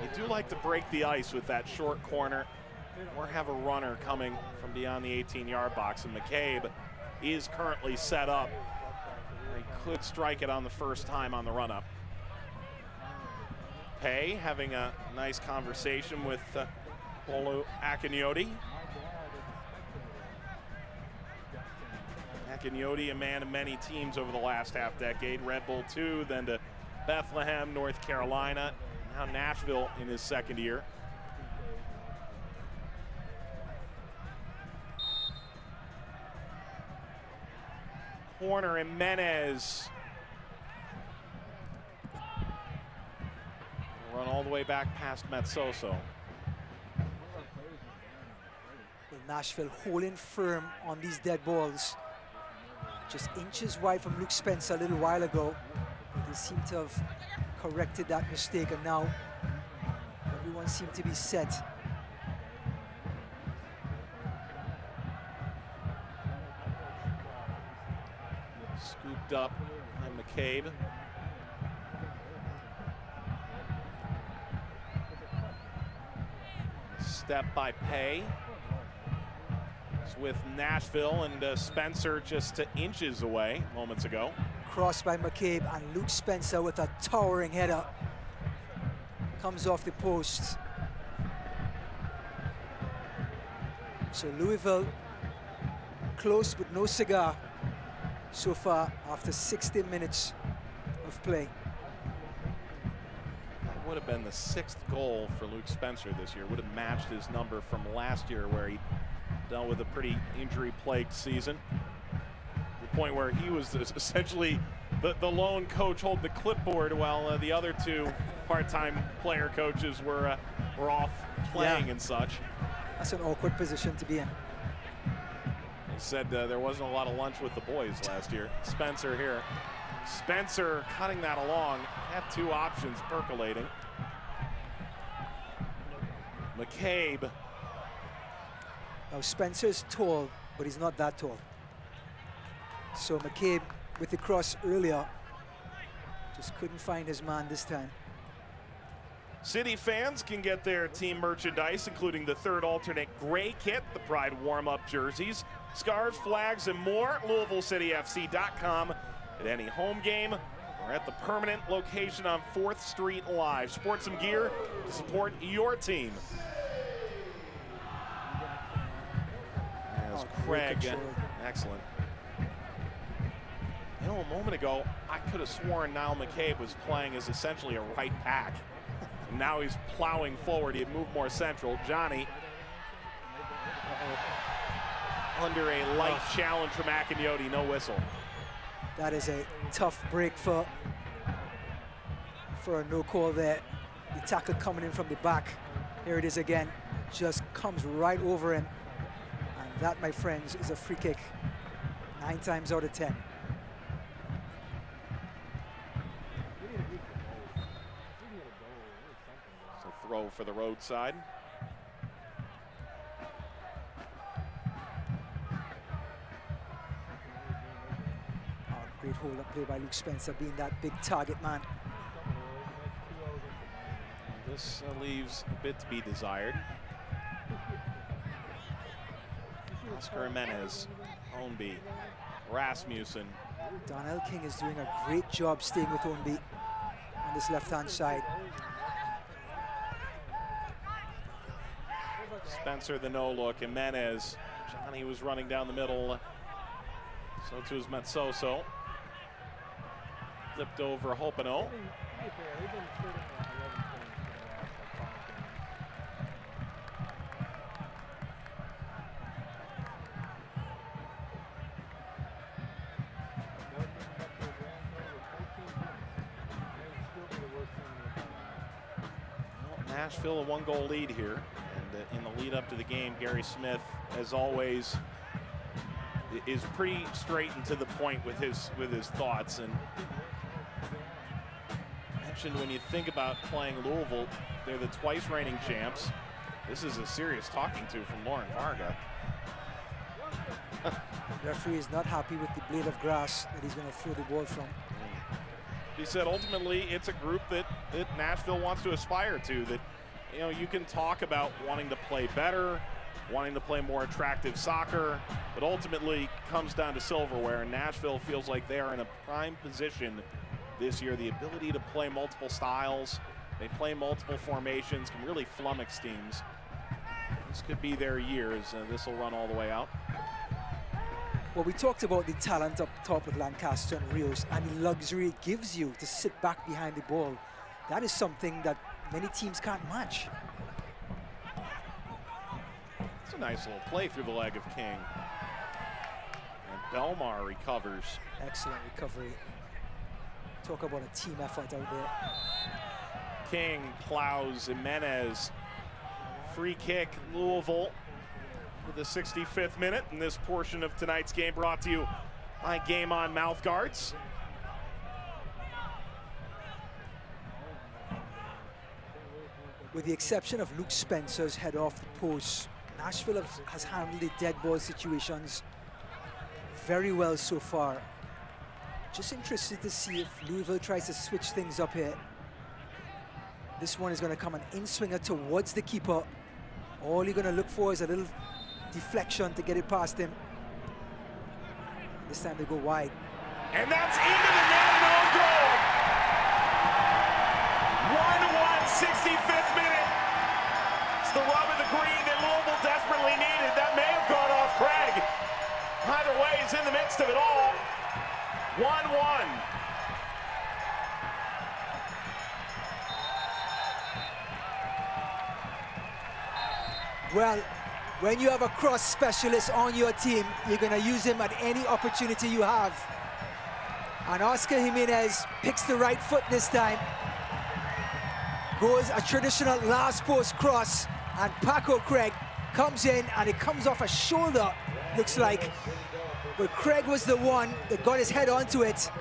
They do like to break the ice with that short corner or have a runner coming from beyond the 18-yard box. And McCabe is currently set up. He could strike it on the first time on the run-up. Pay having a nice conversation with Polo Akinyoti. Akinyoti, a man of many teams over the last half-decade. Red Bull 2, then to Bethlehem, North Carolina. Now Nashville in his second year. Corner Jimenez. Run all the way back past Matsoso. Nashville holding firm on these dead balls. Just inches wide from Luke Spencer a little while ago. They seem to have corrected that mistake, and now everyone seemed to be set. Scooped up by McCabe. Step by Pay. It's with Nashville, and Spencer just inches away moments ago. Crossed by McCabe, and Luke Spencer with a towering header. Comes off the post. So Louisville close but no cigar so far after 60 minutes of play. That would have been the 6th goal for Luke Spencer this year. Would have matched his number from last year where he dealt with a pretty injury-plagued season. To the point where he was essentially the lone coach holding the clipboard while the other 2 part-time player coaches were off playing and such. That's an awkward position to be in. He said there wasn't a lot of lunch with the boys last year. Spencer here. Spencer cutting that along. Had 2 options percolating. McCabe. Now Spencer's tall, but he's not that tall. So McCabe with the cross earlier just couldn't find his man this time. City fans can get their team merchandise, including the 3rd alternate gray kit, the Pride warm-up jerseys, scarves, flags, and more. LouisvilleCityFC.com at any home game or at the permanent location on 4th Street Live. Sport some gear to support your team. As Craig, excellent. You know, a moment ago, I could have sworn Niall McCabe was playing as essentially a right back. And now he's plowing forward. He had moved more central. Johnny under a light challenge from Akinyoti, no whistle. That is a tough break for a no call there. The tackle coming in from the back. Here it is again. Just comes right over him. And that, my friends, is a free kick 9 times out of 10. So throw for the roadside. Great hold-up play by Luke Spencer, being that big target man. This leaves a bit to be desired. Oscar Jimenez, Ownby, Rasmussen. Donnell King is doing a great job staying with Ownby on this left-hand side. Spencer the no-look, Jimenez. Johnny was running down the middle. So too is Metsoso. Flipped over Hopino. Nashville a 1-goal lead here. And in the lead up to the game, Gary Smith, as always, is pretty straight and to the point with his thoughts. And mentioned when you think about playing Louisville, they're the twice reigning champs. This is a serious talking to from Lauren Varga. The referee is not happy with the blade of grass that he's going to throw the ball from. He said ultimately it's a group that Nashville wants to aspire to, that you can talk about wanting to play better, wanting to play more attractive soccer, but ultimately comes down to silverware, and Nashville feels like they are in a prime position this year. The ability to play multiple styles, they play multiple formations, can really flummox teams. This could be their year as this will run all the way out. Well, we talked about the talent up top with Lancaster and Rios and the luxury it gives you to sit back behind the ball. That is something that many teams can't match. It's a nice little play through the leg of King. And Belmar recovers. Excellent recovery. Talk about a team effort out there. King plows Jimenez. Free kick, Louisville, with the 65th minute. And this portion of tonight's game brought to you by Game On Mouth Guards. With the exception of Luke Spencer's head off the post, Nashville has handled the dead ball situations very well so far. Just interested to see if Louisville tries to switch things up here. This one is going to come an in-swinger towards the keeper. All you're going to look for is a little deflection to get it past him. This time they go wide. And that's into the net and on goal. 1-1, 65th minute. It's the rub of the green that Louisville desperately needed. That may have gone off Craig. best of it all. 1-1. Well, when you have a cross specialist on your team, you're going to use him at any opportunity you have. And Oscar Jimenez picks the right foot this time. Goes a traditional last post cross, and Paco Craig comes in, and it comes off a shoulder, looks like. But Craig was the one that got his head onto it.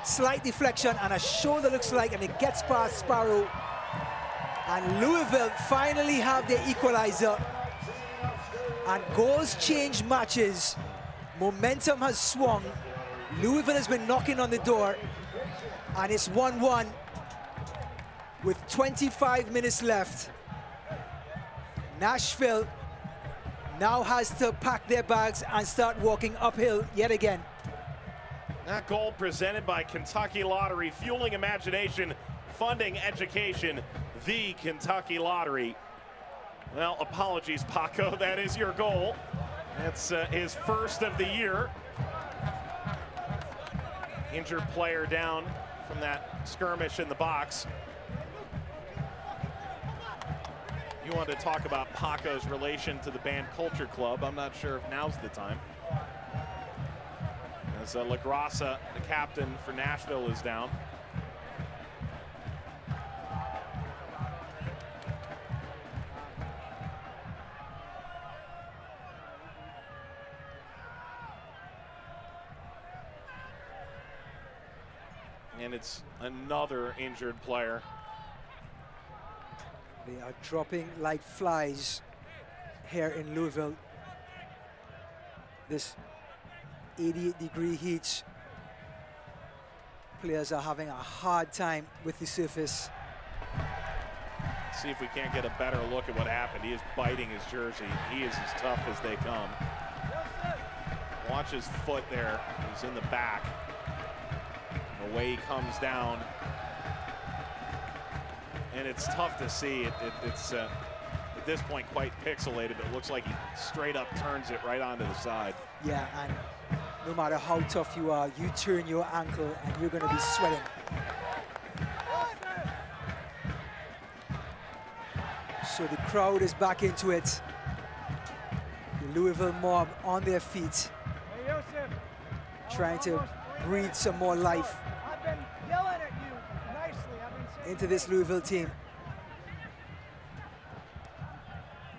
Slight deflection, and a shoulder looks like, and it gets past Sparrow. And Louisville finally have their equalizer. And goals change matches. Momentum has swung. Louisville has been knocking on the door, and it's 1-1 with 25 minutes left. Nashville now has to pack their bags and start walking uphill yet again. That goal presented by Kentucky Lottery, fueling imagination, funding education, the Kentucky Lottery. Well, apologies, Paco, that is your goal. That's his first of the year. Injured player down from that skirmish in the box. You wanted to talk about Paco's relation to the band Culture Club. I'm not sure if now's the time. As LaGrassa, the captain for Nashville, is down. And it's another injured player. They are dropping like flies here in Louisville. This 88-degree heat. Players are having a hard time with the surface. See if we can't get a better look at what happened. He is biting his jersey. He is as tough as they come. Watch his foot there. He's in the back. The way he comes down. And it's tough to see. It's at this point quite pixelated, but it looks like he straight up turns it right onto the side. Yeah, and no matter how tough you are, you turn your ankle and you're going to be sweating. So the crowd is back into it. The Louisville mob on their feet, trying to breathe some more life into this Louisville team.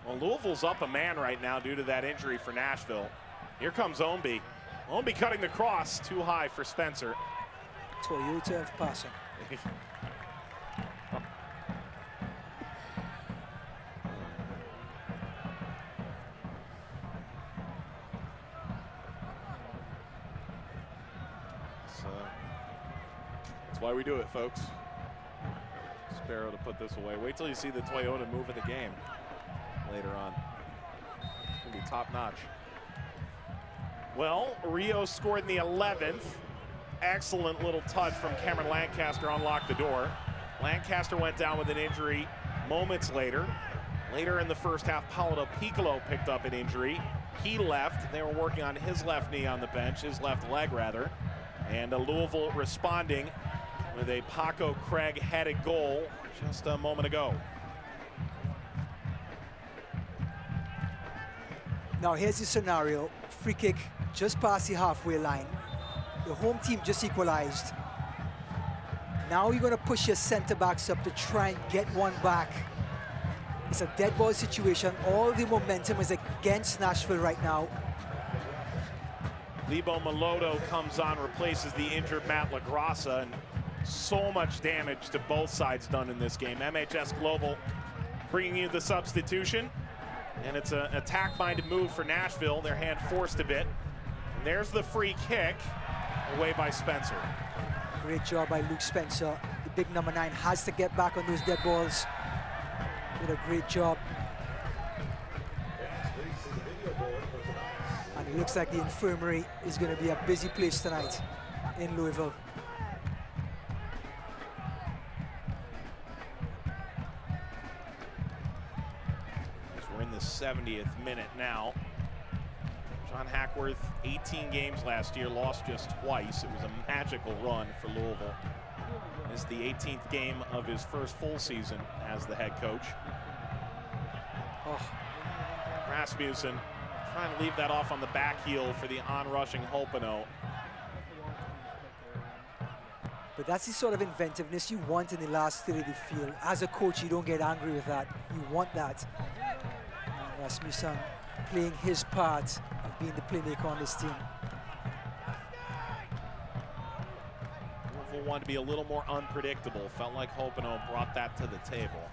Well, Louisville's up a man right now due to that injury for Nashville. Here comes Omby. Omby cutting the cross, too high for Spencer. Toyota of passing. That's why we do it, folks. Sparrow to put this away. Wait till you see the Toyota move of the game later on. It's gonna be top notch. Well, Rio scored in the 11th. Excellent little touch from Cameron Lancaster, unlocked the door. Lancaster went down with an injury moments later. Later in the first half, Paolo Piccolo picked up an injury. He left. They were working on his left knee on the bench, his left leg rather. And Louisville responding with a Paco Craig headed goal just a moment ago. Now here's the scenario. Free kick just past the halfway line. The home team just equalized. Now you're going to push your center backs up to try and get one back. It's a dead ball situation. All the momentum is against Nashville right now. Lebo Maloto comes on, replaces the injured Matt LaGrassa, and so much damage to both sides done in this game. MHS Global bringing you the substitution, and it's an attack-minded move for Nashville. Their hand forced a bit. And there's the free kick, away by Spencer. Great job by Luke Spencer. The big number 9 has to get back on those dead balls. Did a great job. And it looks like the infirmary is going to be a busy place tonight in Louisville. We're in the 70th minute now. John Hackworth, 18 games last year, lost just twice. It was a magical run for Louisville. This is the 18th game of his first full season as the head coach. Oh. Rasmussen trying to leave that off on the back heel for the on-rushing Hopino. But that's the sort of inventiveness you want in the last third of the field. As a coach, you don't get angry with that. You want that. And Rasmussen playing his part of being the playmaker on this team. Louisville wanted to be a little more unpredictable. Felt like Hopino brought that to the table.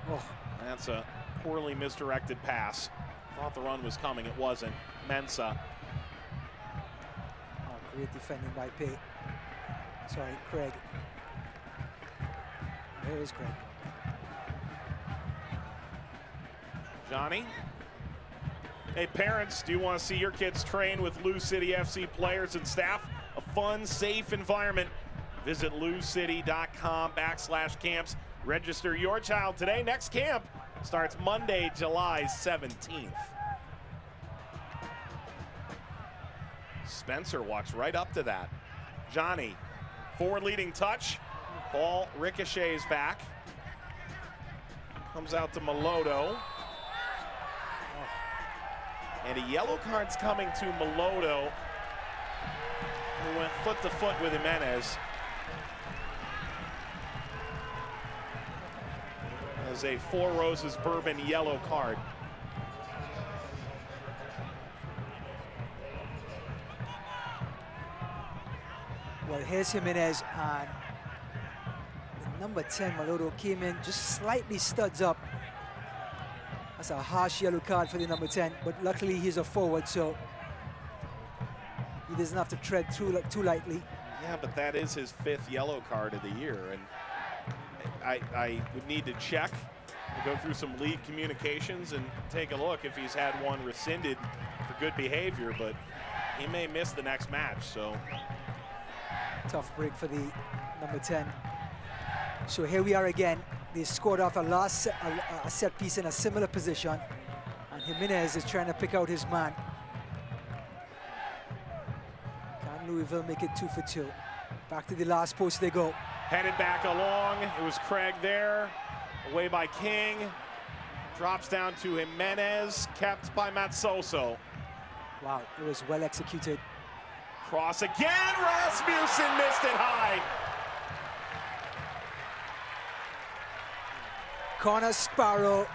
Oh. That's a poorly misdirected pass. Thought the run was coming, it wasn't. Mensah. Oh, great defending by Craig. Here is Craig. Johnny? Hey parents, do you want to see your kids train with Lou City FC players and staff? A fun, safe environment. Visit loucity.com/camps. Register your child today. Next camp starts Monday, July 17th. Spencer walks right up to that. Johnny, forward leading touch. Ball ricochets back. Comes out to Melodo. And a yellow card's coming to Melodo, who went foot to foot with Jimenez. As a Four Roses Bourbon yellow card. Well, here's Jimenez, and the number 10, Melodo, came in just slightly studs up. That's a harsh yellow card for the number 10, but luckily he's a forward, so he doesn't have to tread through too lightly. Yeah, but that is his 5th yellow card of the year, and I would need to check, go through some league communications and take a look if he's had one rescinded for good behavior, but he may miss the next match, so. Tough break for the number 10. So here we are again. They scored off a set piece in a similar position, and Jimenez is trying to pick out his man. Can Louisville make it 2 for 2? Back to the last post they go. Headed back along, it was Craig there, away by King. Drops down to Jimenez, kept by Matsoso. Wow, it was well executed. Cross again, Rasmussen missed it high. Connor Sparrow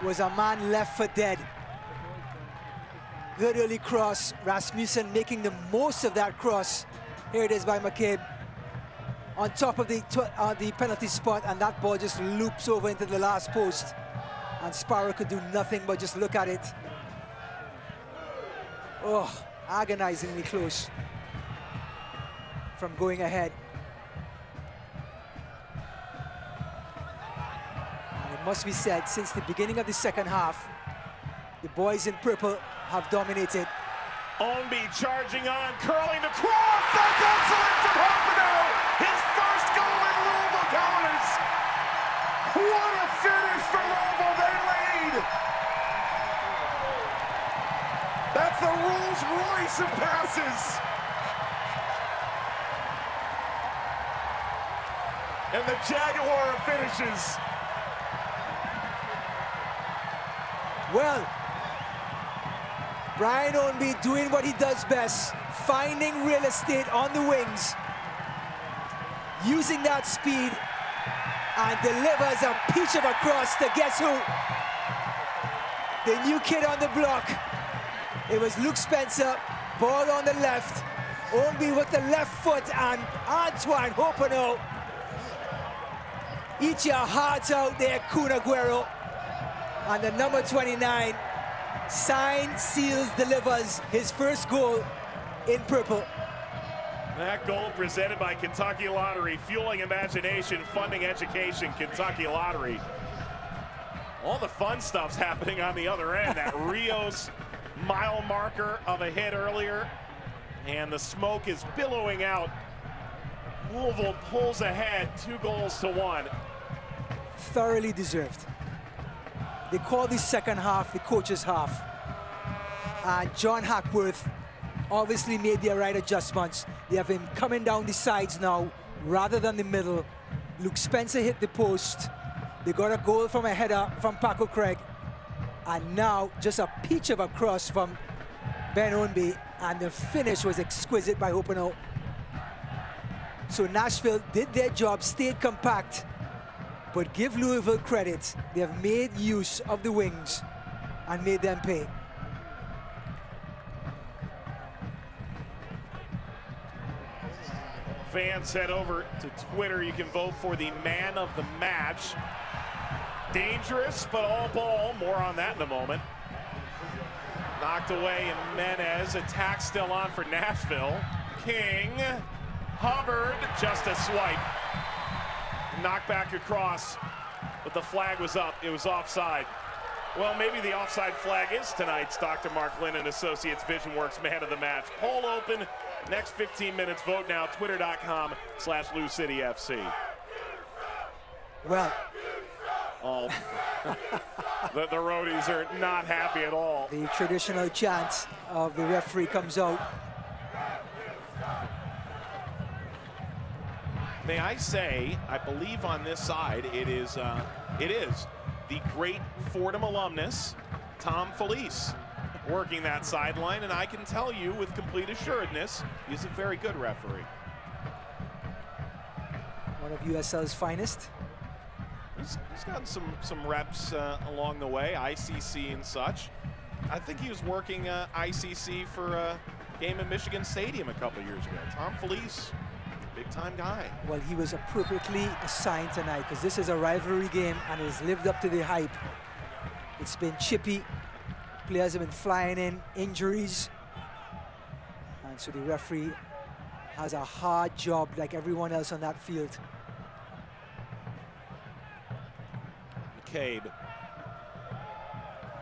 was a man left for dead. Good early cross. Rasmussen making the most of that cross. Here it is by McCabe. On top of the penalty spot, and that ball just loops over into the last post. And Sparrow could do nothing but just look at it. Oh, agonizingly close from going ahead. Must be said, since the beginning of the second half, the boys in purple have dominated. Ownby charging on, curling the cross. That's excellent from Hopino. His first goal in Louisville colors. What a finish for Louisville. They lead. That's the Rolls Royce of passes. And the Jaguar of finishes. Well, Brian Ownby doing what he does best, finding real estate on the wings, using that speed, and delivers a peach of a cross to guess who? The new kid on the block. It was Luke Spencer, ball on the left, Ownby with the left foot, and Antoine Hopino. Eat your hearts out there, Kun Aguero. And the number 29 signs, seals, delivers his first goal in purple. That goal presented by Kentucky Lottery, fueling imagination, funding education, Kentucky Lottery. All the fun stuff's happening on the other end. That Rios mile marker of a hit earlier, and the smoke is billowing out. Louisville pulls ahead 2-1. Thoroughly deserved. They call the second half the coach's half. And John Hackworth obviously made the right adjustments. They have him coming down the sides now rather than the middle. Luke Spencer hit the post. They got a goal from a header from Paco Craig. And now just a peach of a cross from Ben Ownby, and the finish was exquisite by Hopenow. So Nashville did their job, stayed compact, but give Louisville credit. They have made use of the wings and made them pay. Fans head over to Twitter. You can vote for the man of the match. Dangerous, but all ball. More on that in a moment. Knocked away, and Menez. Attack still on for Nashville. King, Hubbard, just a swipe. Knocked back across, but the flag was up. It was offside. Well, maybe the offside flag is tonight's Dr. Mark Lennon Associates VisionWorks man of the match. Poll open. Next 15 minutes. Vote now. Twitter.com/LouCityFC. Well, the roadies are not happy at all. The traditional chant of the referee comes out. May I say, I believe on this side it is the great Fordham alumnus, Tom Felice, working that sideline, and I can tell you with complete assuredness, he's a very good referee. One of USL's finest. He's gotten some reps along the way, ICC and such. I think he was working ICC for a game in Michigan Stadium a couple years ago. Tom Felice, big-time guy. Well, he was appropriately assigned tonight because this is a rivalry game and has lived up to the hype. It's been chippy. Players have been flying in, injuries. And so the referee has a hard job like everyone else on that field. McCabe.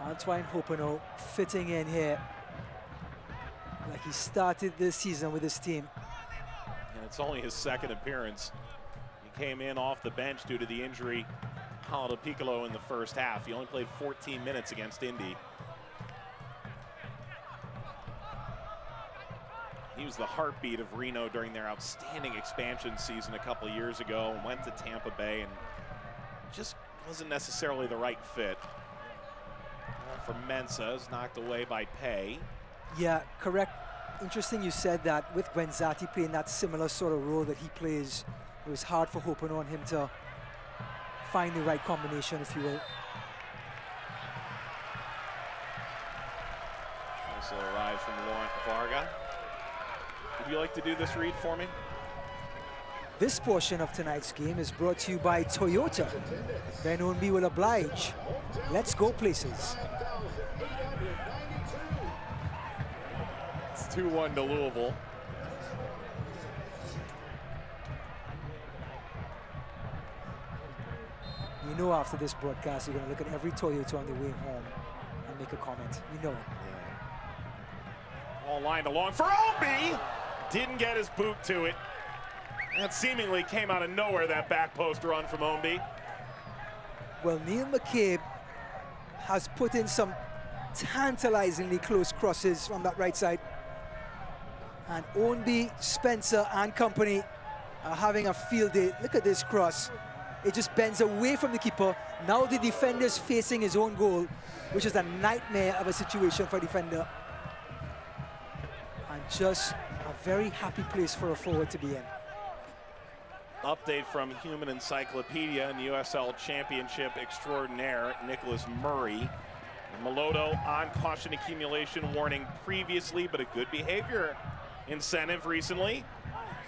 Antoine Hopenow fitting in here like he started this season with his team. And it's only his second appearance. He came in off the bench due to the injury to Piccolo in the first half. He only played 14 minutes against Indy. He was the heartbeat of Reno during their outstanding expansion season a couple of years ago, and went to Tampa Bay and just wasn't necessarily the right fit. For Mensah, is knocked away by Pay. Yeah, correct. Interesting you said that with Guenzati playing that similar sort of role that he plays. It was hard for Hopenow on him to find the right combination, if you will. Also arrives from Laurent Varga. Would you like to do this read for me? This portion of tonight's game is brought to you by Toyota. Ben Ownby will oblige. Let's go places. It's 2-1 to Louisville. You know after this broadcast, you're going to look at every Toyota on the way home and make a comment. You know it. All lined along for Ownby. Didn't get his boot to it. That seemingly came out of nowhere, that back post run from Ownby. Well, Neil McCabe has put in some tantalizingly close crosses from that right side. And Ownby, Spencer, and company are having a field day. Look at this cross. It just bends away from the keeper. Now the defender's facing his own goal, which is a nightmare of a situation for a defender. And just a very happy place for a forward to be in. Update from Human Encyclopedia and USL Championship extraordinaire Nicholas Murray. Melodo on caution accumulation warning previously, but a good behavior incentive recently.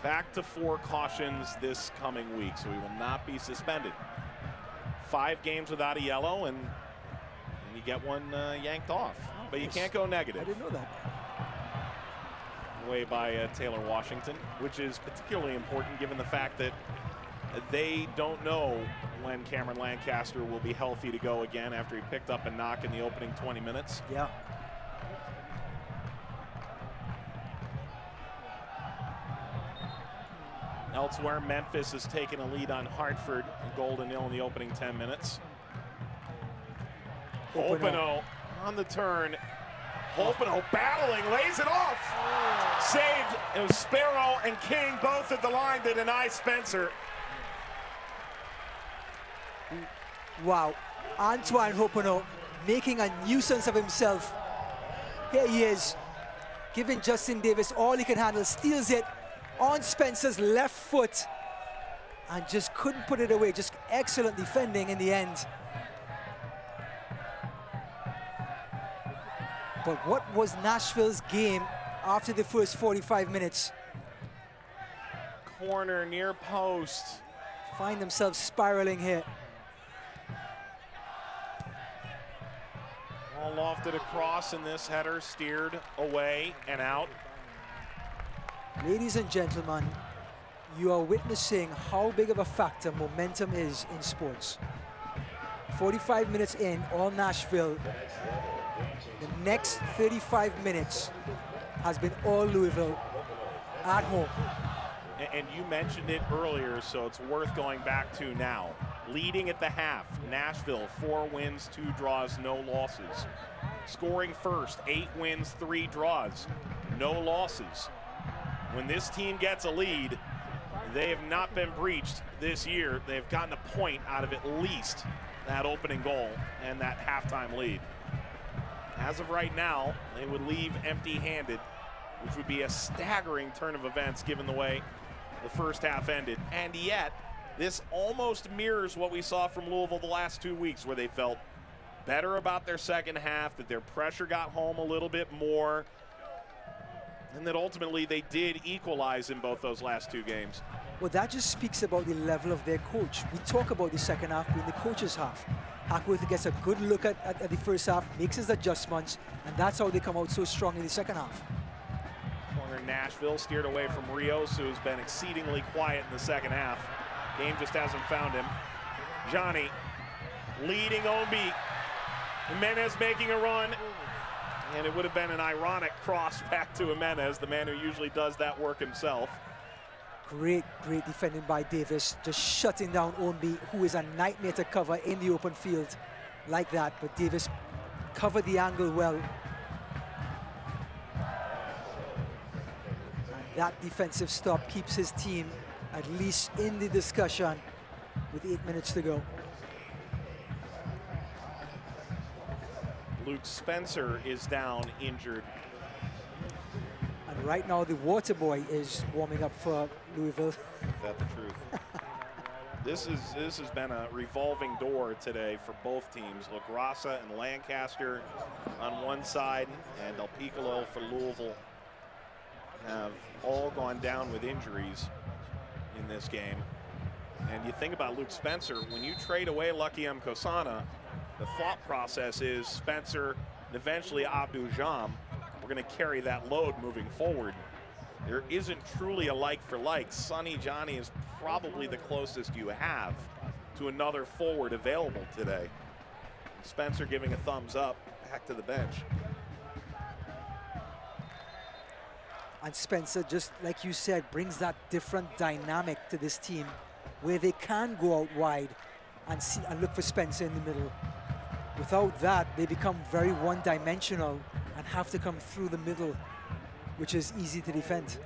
Back to 4 cautions this coming week, so he will not be suspended. 5 games without a yellow, and you get one yanked off. But you can't go negative. I didn't know that. Away by Taylor Washington, which is particularly important given the fact that they don't know when Cameron Lancaster will be healthy to go again after he picked up a knock in the opening 20 minutes. Yeah. Elsewhere, Memphis has taken a lead on Hartford, goal to nil in the opening 10 minutes. Openo on the turn. Openo battling, lays it off. Saved. It was Sparrow and King both at the line to deny Spencer. Wow, Antoine Openo making a nuisance of himself. Here he is, giving Justin Davis all he can handle, steals it on Spencer's left foot and just couldn't put it away. Just excellent defending in the end. But what was Nashville's game after the first 45 minutes? Corner near post. Find themselves spiraling here. All lofted across, and this header steered away and out. Ladies and gentlemen, you are witnessing how big of a factor momentum is in sports. 45 minutes in, all Nashville. The next 35 minutes has been all Louisville at home. And you mentioned it earlier, so it's worth going back to now. Leading at the half, Nashville, 4 wins, 2 draws, no losses. Scoring first, 8 wins, 3 draws, no losses. When this team gets a lead, they have not been breached this year. They've gotten a point out of at least that opening goal and that halftime lead. As of right now, they would leave empty-handed, which would be a staggering turn of events given the way the first half ended. And yet, this almost mirrors what we saw from Louisville the last 2 weeks, where they felt better about their second half, that their pressure got home a little bit more, and that ultimately they did equalize in both those last 2 games. Well, that just speaks about the level of their coach. We talk about the second half being the coach's half. Hackworth gets a good look at the first half, makes his adjustments, and that's how they come out so strong in the second half. Corner Nashville steered away from Rios, who's been exceedingly quiet in the second half. Game just hasn't found him. Johnny leading Obi. Jimenez making a run. And it would have been an ironic cross back to Jimenez, the man who usually does that work himself. Great defending by Davis, just shutting down Ownby, who is a nightmare to cover in the open field like that. But Davis covered the angle well. And that defensive stop keeps his team at least in the discussion with 8 minutes to go. Luke Spencer is down injured. And right now the water boy is warming up for Louisville. Is that the truth? This has been a revolving door today for both teams. LaGrassa and Lancaster on one side, and El Piccolo for Louisville have all gone down with injuries in this game. And you think about Luke Spencer, when you trade away Lucky Mkosana, the thought process is Spencer and eventually Abdou Jam, we're going to carry that load moving forward. There isn't truly a like for like. Sonny Johnny is probably the closest you have to another forward available today. Spencer giving a thumbs up back to the bench. And Spencer, just like you said, brings that different dynamic to this team where they can go out wide and look for Spencer in the middle. Without that, they become very one-dimensional and have to come through the middle, which is easy to defend.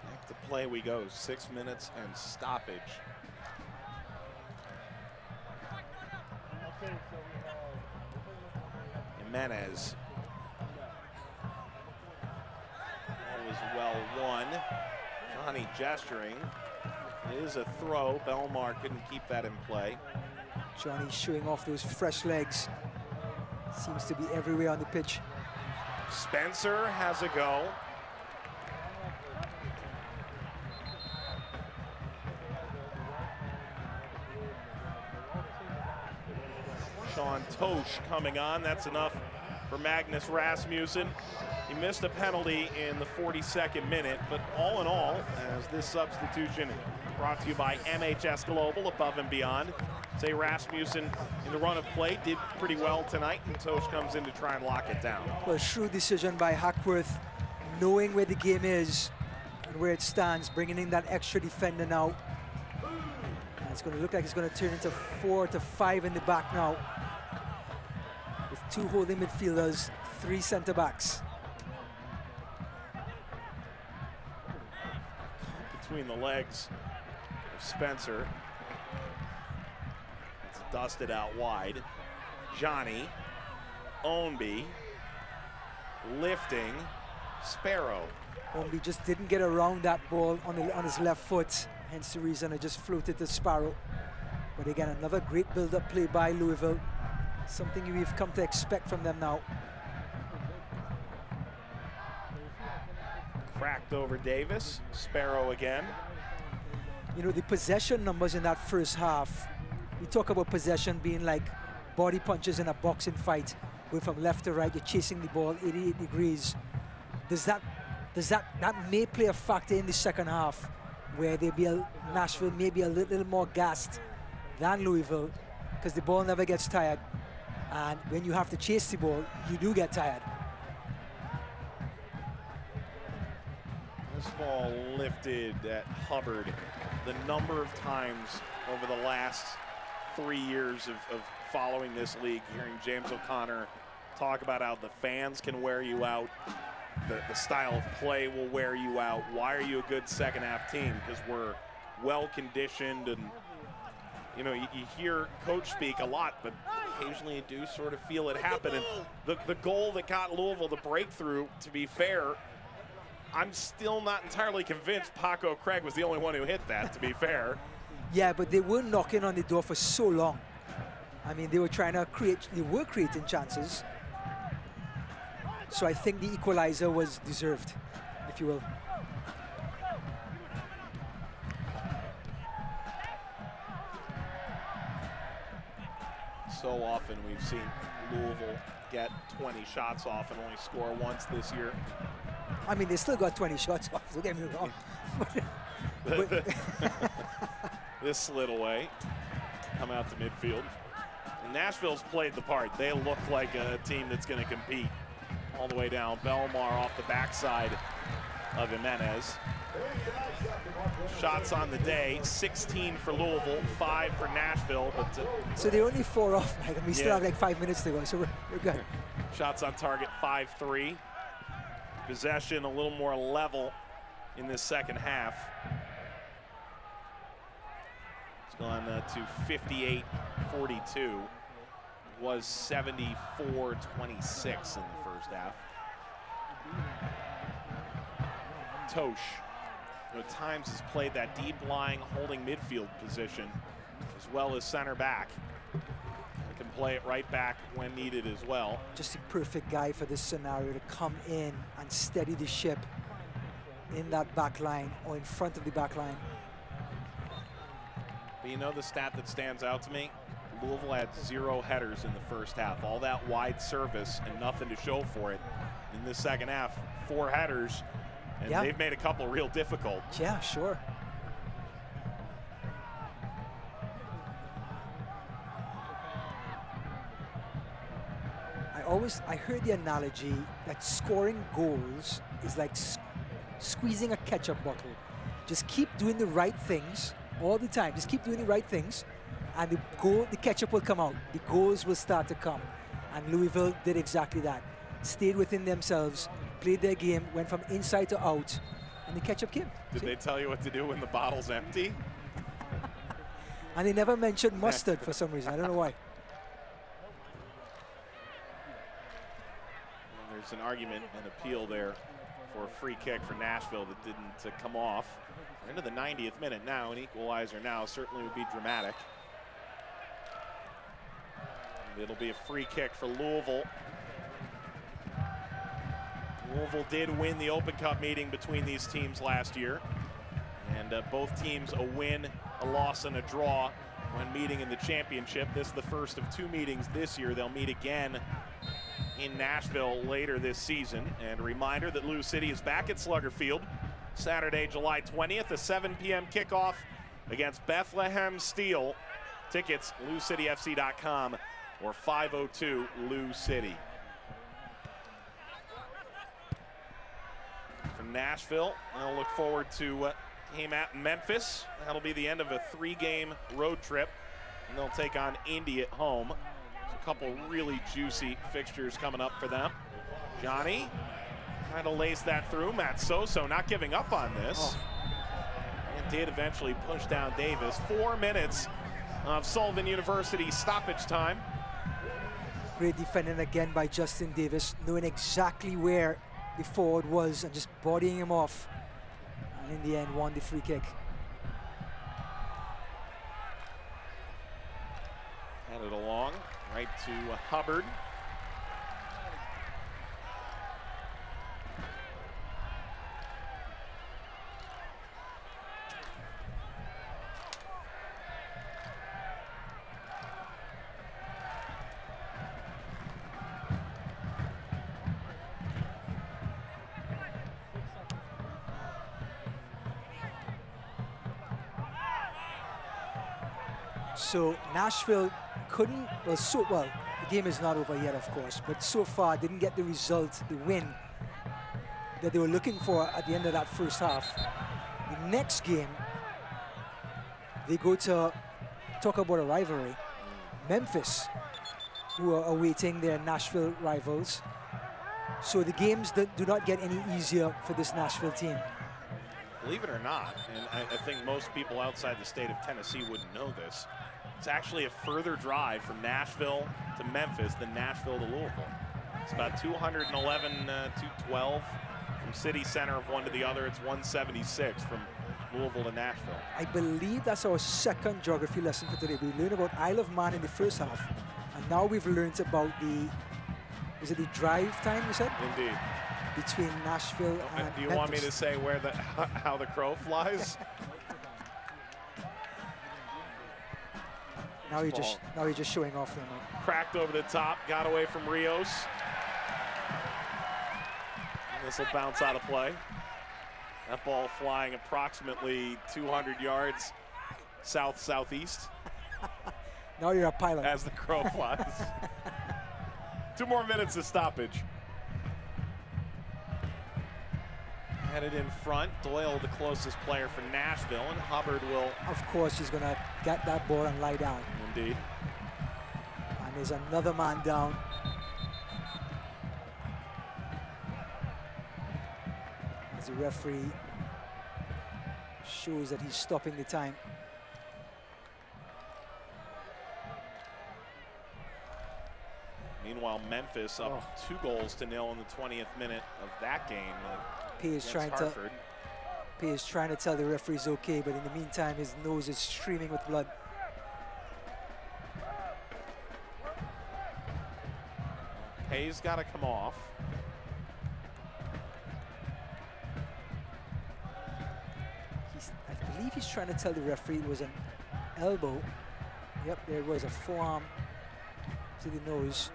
Back to play we go, 6 minutes and stoppage. Jimenez. That was well won. Johnny gesturing. It is a throw. Belmar couldn't keep that in play. Johnny showing off those fresh legs. Seems to be everywhere on the pitch. Spencer has a go. Sean Tosh coming on. That's enough for Magnus Rasmussen. He missed a penalty in the 42nd minute, but all in all, as this substitution brought to you by MHS Global, above and beyond. Say Rasmussen in the run of play did pretty well tonight, and Tosh comes in to try and lock it down. Well, shrewd decision by Hackworth, knowing where the game is and where it stands, bringing in that extra defender now. And it's going to look like it's going to turn into 4 to 5 in the back now, with 2 holding midfielders, 3 center backs. Between the legs of Spencer. It's dusted out wide. Johnny, Ownby, lifting, Sparrow. Ownby just didn't get around that ball on his left foot, hence the reason it just floated to Sparrow. But again, another great build-up play by Louisville. Something we've come to expect from them now. Cracked over Davis, Sparrow again. You know, the possession numbers in that first half, we talk about possession being like body punches in a boxing fight, going from left to right, you're chasing the ball 88 degrees. That may play a factor in the second half, where Nashville may be a little more gassed than Louisville, because the ball never gets tired. And when you have to chase the ball, you do get tired. This ball lifted at Hubbard. The number of times over the last 3 years of following this league, hearing James O'Connor talk about how the fans can wear you out, the style of play will wear you out. Why are you a good second half team? Because we're well conditioned, and you know, you hear coach speak a lot, but occasionally you do sort of feel it happen. And the goal that got Louisville the breakthrough, to be fair, I'm still not entirely convinced Paco Craig was the only one who hit that, to be fair. Yeah, but they were knocking on the door for so long. I mean, they were creating chances. So I think the equalizer was deserved, if you will. So often we've seen Louisville get 20 shots off and only score once this year. I mean, they still got 20 shots off, don't get me wrong. This slid away, come out to midfield. And Nashville's played the part. They look like a team that's going to compete all the way down. Belmar off the backside of Jimenez. Shots on the day, 16 for Louisville, 5 for Nashville. But so they're only 4 off, Mike, and we still have like 5 minutes to go, so we're good. Shots on target, 5-3. Possession a little more level in this second half. It's gone to 58-42. Was 74-26 in the first half. Tosh, at times, has played that deep lying holding midfield position as well as center back. He can play it right back when needed as well. Just a perfect guy for this scenario, to come in and steady the ship in that back line or in front of the back line. But you know the stat that stands out to me? Louisville had 0 headers in the first half. All that wide service and nothing to show for it. In the second half, 4 headers, and they've made a couple real difficult. Yeah, sure. I heard the analogy that scoring goals is like squeezing a ketchup bottle. Just keep doing the right things all the time. Just keep doing the right things, and the ketchup will come out. The goals will start to come. And Louisville did exactly that. Stayed within themselves, played their game, went from inside to out, and the ketchup came. Did they tell you what to do when the bottle's empty? And they never mentioned mustard for some reason. I don't know why. Well, there's an argument and appeal there for a free kick for Nashville that didn't come off. We're into the 90th minute now. An equalizer now certainly would be dramatic. And it'll be a free kick for Louisville. Louisville did win the Open Cup meeting between these teams last year. And both teams a win, a loss, and a draw when meeting in the championship. This is the first of 2 meetings this year. They'll meet again in Nashville later this season. And a reminder that Lou City is back at Slugger Field Saturday, July 20th, a 7 p.m. kickoff against Bethlehem Steel. Tickets, LouCityFC.com or 502 Lou City. From Nashville, I'll look forward to game at Memphis. That'll be the end of a 3-game road trip, and they'll take on Indy at home. There's a couple really juicy fixtures coming up for them. Johnny trying to lace that through. Matt Soso not giving up on this. And did eventually push down Davis. 4 minutes of Sullivan University stoppage time. Great defending again by Justin Davis, knowing exactly where the forward was and just bodying him off. And in the end, won the free kick. Headed along, right to Hubbard. So Nashville couldn't, the game is not over yet, of course, but so far didn't get the result, the win that they were looking for at the end of that first half. The next game, they go to talk about a rivalry. Memphis, who are awaiting their Nashville rivals. So the games that do not get any easier for this Nashville team. Believe it or not, and I think most people outside the state of Tennessee wouldn't know this, it's actually a further drive from Nashville to Memphis than Nashville to Louisville. It's about 211, 212 from city center of one to the other. It's 176 from Louisville to Nashville. I believe that's our second geography lesson for today. We learned about Isle of Man in the first half, and now we've learned about is it the drive time, you said? Indeed. Between Nashville and Do you Memphis. want me to say how the crow flies? Now you're just showing off there, Mike. Cracked over the top, got away from Rios. This will bounce out of play. That ball flying approximately 200 yards south-southeast. Now you're a pilot. As the crow flies. 2 more minutes of stoppage. Headed in front, Doyle the closest player for Nashville, and Hubbard will... Of course, he's going to get that ball and lie down. Indeed. And there's another man down. As the referee shows that he's stopping the time. Meanwhile, Memphis up 2-0 in the 20th minute of that game. P is trying to tell the referee it's okay, but in the meantime, his nose is streaming with blood. Hayes got to come off. I believe he's trying to tell the referee it was an elbow. Yep, there was a forearm to the nose.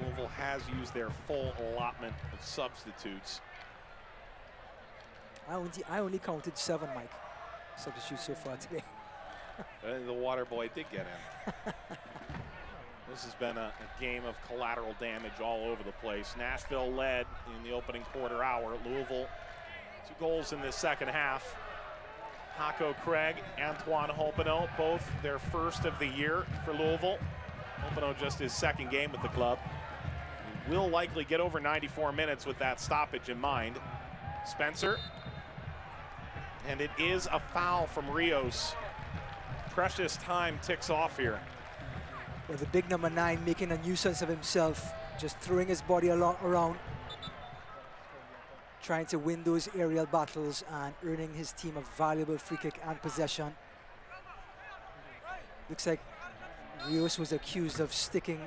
Louisville has used their full allotment of substitutes. I only counted 7, Mike, substitutes so far today. The water boy did get in. This has been a game of collateral damage all over the place. Nashville led in the opening quarter hour. Louisville 2 goals in the second half. Hako Craig, Antoine Hopino, both their first of the year for Louisville. Hopino just his second game with the club. He will likely get over 94 minutes with that stoppage in mind. Spencer. And it is a foul from Rios. Precious time ticks off here. Well, the big number 9 making a nuisance of himself, just throwing his body around, trying to win those aerial battles and earning his team a valuable free kick and possession. Looks like Rios was accused of sticking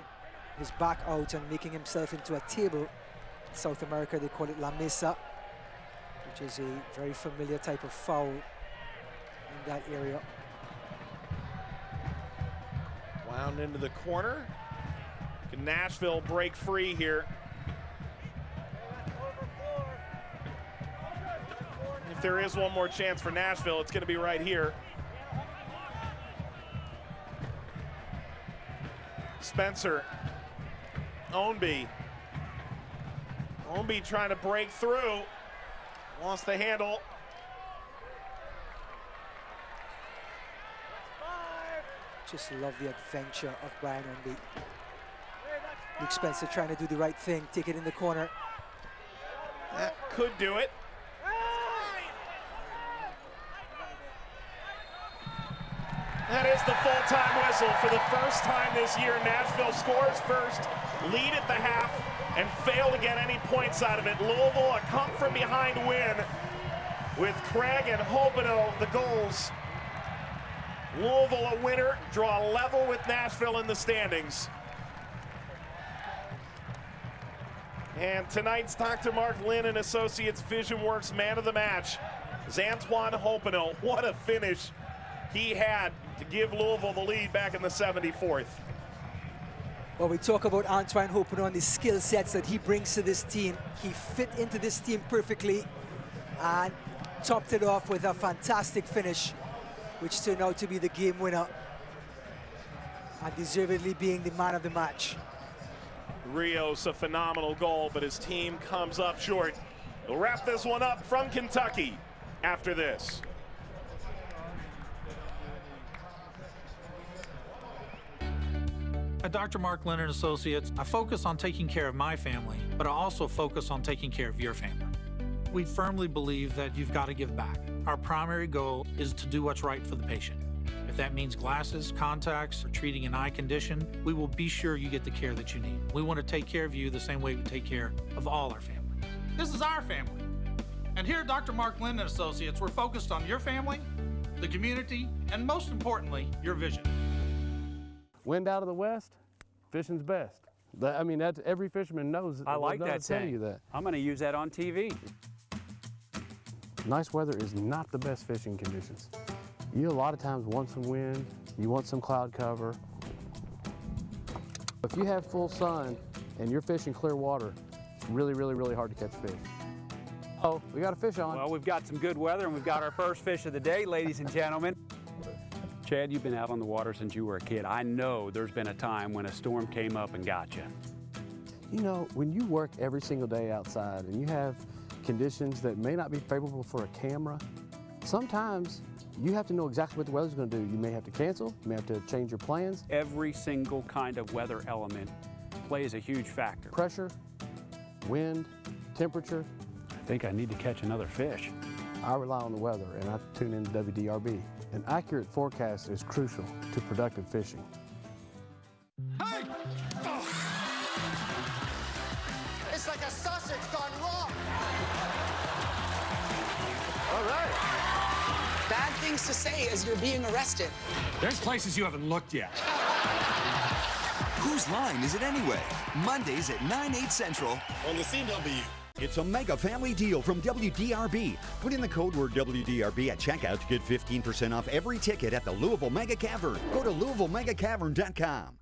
his back out and making himself into a table. In South America, they call it La Mesa, which is a very familiar type of foul in that area. Wound into the corner. Can Nashville break free here? If there is one more chance for Nashville, it's going to be right here. Spencer. Ownby. Ownby trying to break through. Wants the handle. Just love the adventure of Brian Ownby. Luke Spencer trying to do the right thing, take it in the corner. That could do it. That is the full-time whistle. For the first time this year, Nashville scores first, lead at the half, and fail to get any points out of it. Louisville, a come-from-behind win with Craig and Hopino the goals. Louisville a winner, draw level with Nashville in the standings. And tonight's Dr. Mark Lynn and Associates VisionWorks man of the match is Antoine Hopino. What a finish he had to give Louisville the lead back in the 74th. Well, we talk about Antoine Hopino and the skill sets that he brings to this team. He fit into this team perfectly and topped it off with a fantastic finish, which turned out to be the game winner and deservedly being the man of the match. Rios, a phenomenal goal, but his team comes up short. We'll wrap this one up from Kentucky after this. At Dr. Mark Lynn & Associates, I focus on taking care of my family, but I also focus on taking care of your family. We firmly believe that you've got to give back. Our primary goal is to do what's right for the patient. If that means glasses, contacts, or treating an eye condition, we will be sure you get the care that you need. We want to take care of you the same way we take care of all our family. This is our family. And here at Dr. Mark Lynn & Associates, we're focused on your family, the community, and most importantly, your vision. Wind out of the west, fishing's best. I mean, that's, every fisherman knows. I like that tell saying. you that. I'm going to use that on TV. Nice weather is not the best fishing conditions. You a lot of times want some wind, you want some cloud cover. If you have full sun and you're fishing clear water, it's really, really, really hard to catch fish. Oh, we got a fish on. Well, we've got some good weather and we've got our first fish of the day, ladies and gentlemen. Chad, you've been out on the water since you were a kid. I know there's been a time when a storm came up and got you. You know, when you work every single day outside and you have conditions that may not be favorable for a camera, sometimes you have to know exactly what the weather's going to do. You may have to cancel, you may have to change your plans. Every single kind of weather element plays a huge factor. Pressure, wind, temperature. I think I need to catch another fish. I rely on the weather and I tune into WDRB. An accurate forecast is crucial to productive fishing. Hey! Oh. It's like a sausage gone wrong. All right. Bad things to say as you're being arrested. There's places you haven't looked yet. Whose line is it anyway? Mondays at 9/8 Central On the CW. It's a mega family deal from WDRB. Put in the code word WDRB at checkout to get 15% off every ticket at the Louisville Mega Cavern. Go to LouisvilleMegaCavern.com.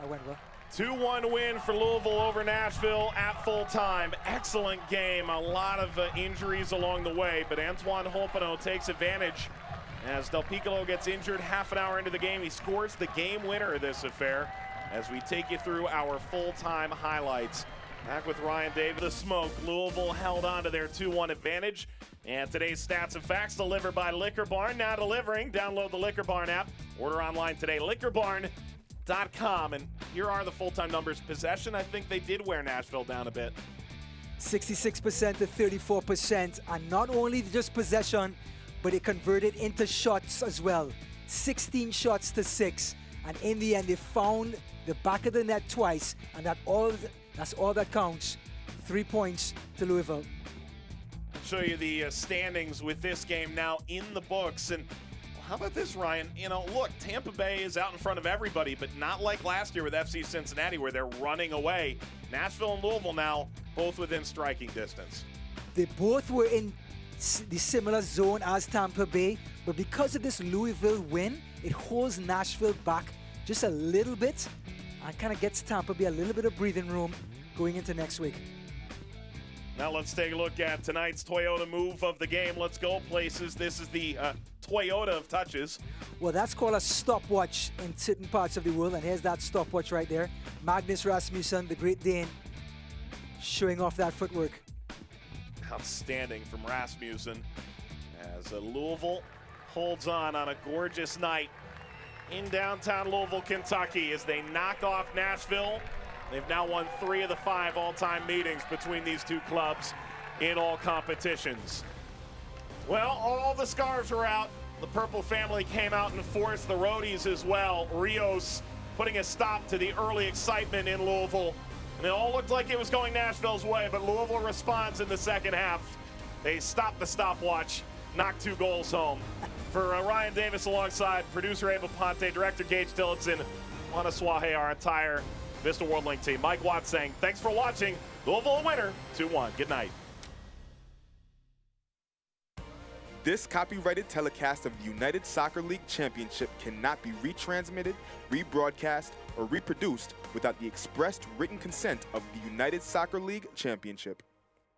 I went well. 2-1 win for Louisville over Nashville at full time. Excellent game. A lot of injuries along the way, but Antoine Hopino takes advantage. As Del Piccolo gets injured half an hour into the game, he scores the game winner of this affair as we take you through our full-time highlights. Back with Ryan David. The smoke. Louisville held on to their 2-1 advantage. And today's stats and facts delivered by Liquor Barn. Now delivering. Download the Liquor Barn app. Order online today. LiquorBarn.com. And here are the full-time numbers. Possession, I think they did wear Nashville down a bit. 66% to 34%. And not only just possession, but it converted into shots as well. 16 shots to 6. And in the end, they found the back of the net twice. And that's all that counts. 3 points to Louisville. I'll show you the standings with this game now in the books. And how about this, Ryan? You know, look, Tampa Bay is out in front of everybody, but not like last year with FC Cincinnati where they're running away. Nashville and Louisville now both within striking distance. They both were in the similar zone as Tampa Bay, but because of this Louisville win, it holds Nashville back just a little bit and kind of gets Tampa Bay a little bit of breathing room going into next week. Now let's take a look at tonight's Toyota move of the game. Let's go places. This is the Toyota of touches. Well, that's called a stopwatch in certain parts of the world, and here's that stopwatch right there. Magnus Rasmussen, the Great Dane, showing off that footwork. Outstanding from Rasmussen as Louisville holds on a gorgeous night in downtown Louisville, Kentucky, as they knock off Nashville. They've now won 3 of the 5 all-time meetings between these two clubs in all competitions. Well, all the scarves are out. The Purple family came out in force, the roadies as well. Rios putting a stop to the early excitement in Louisville. And it all looked like it was going Nashville's way, but Louisville responds in the second half. They stop the stopwatch, knock 2 goals home. For Ryan Davis alongside producer Abel Ponte, director Gage Tillotson, Wanaswahe, our entire Vista World Link team. Mike Watts saying, thanks for watching. Louisville a winner, 2-1. Good night. This copyrighted telecast of the United Soccer League Championship cannot be retransmitted, rebroadcast, or reproduced without the expressed written consent of the United Soccer League Championship.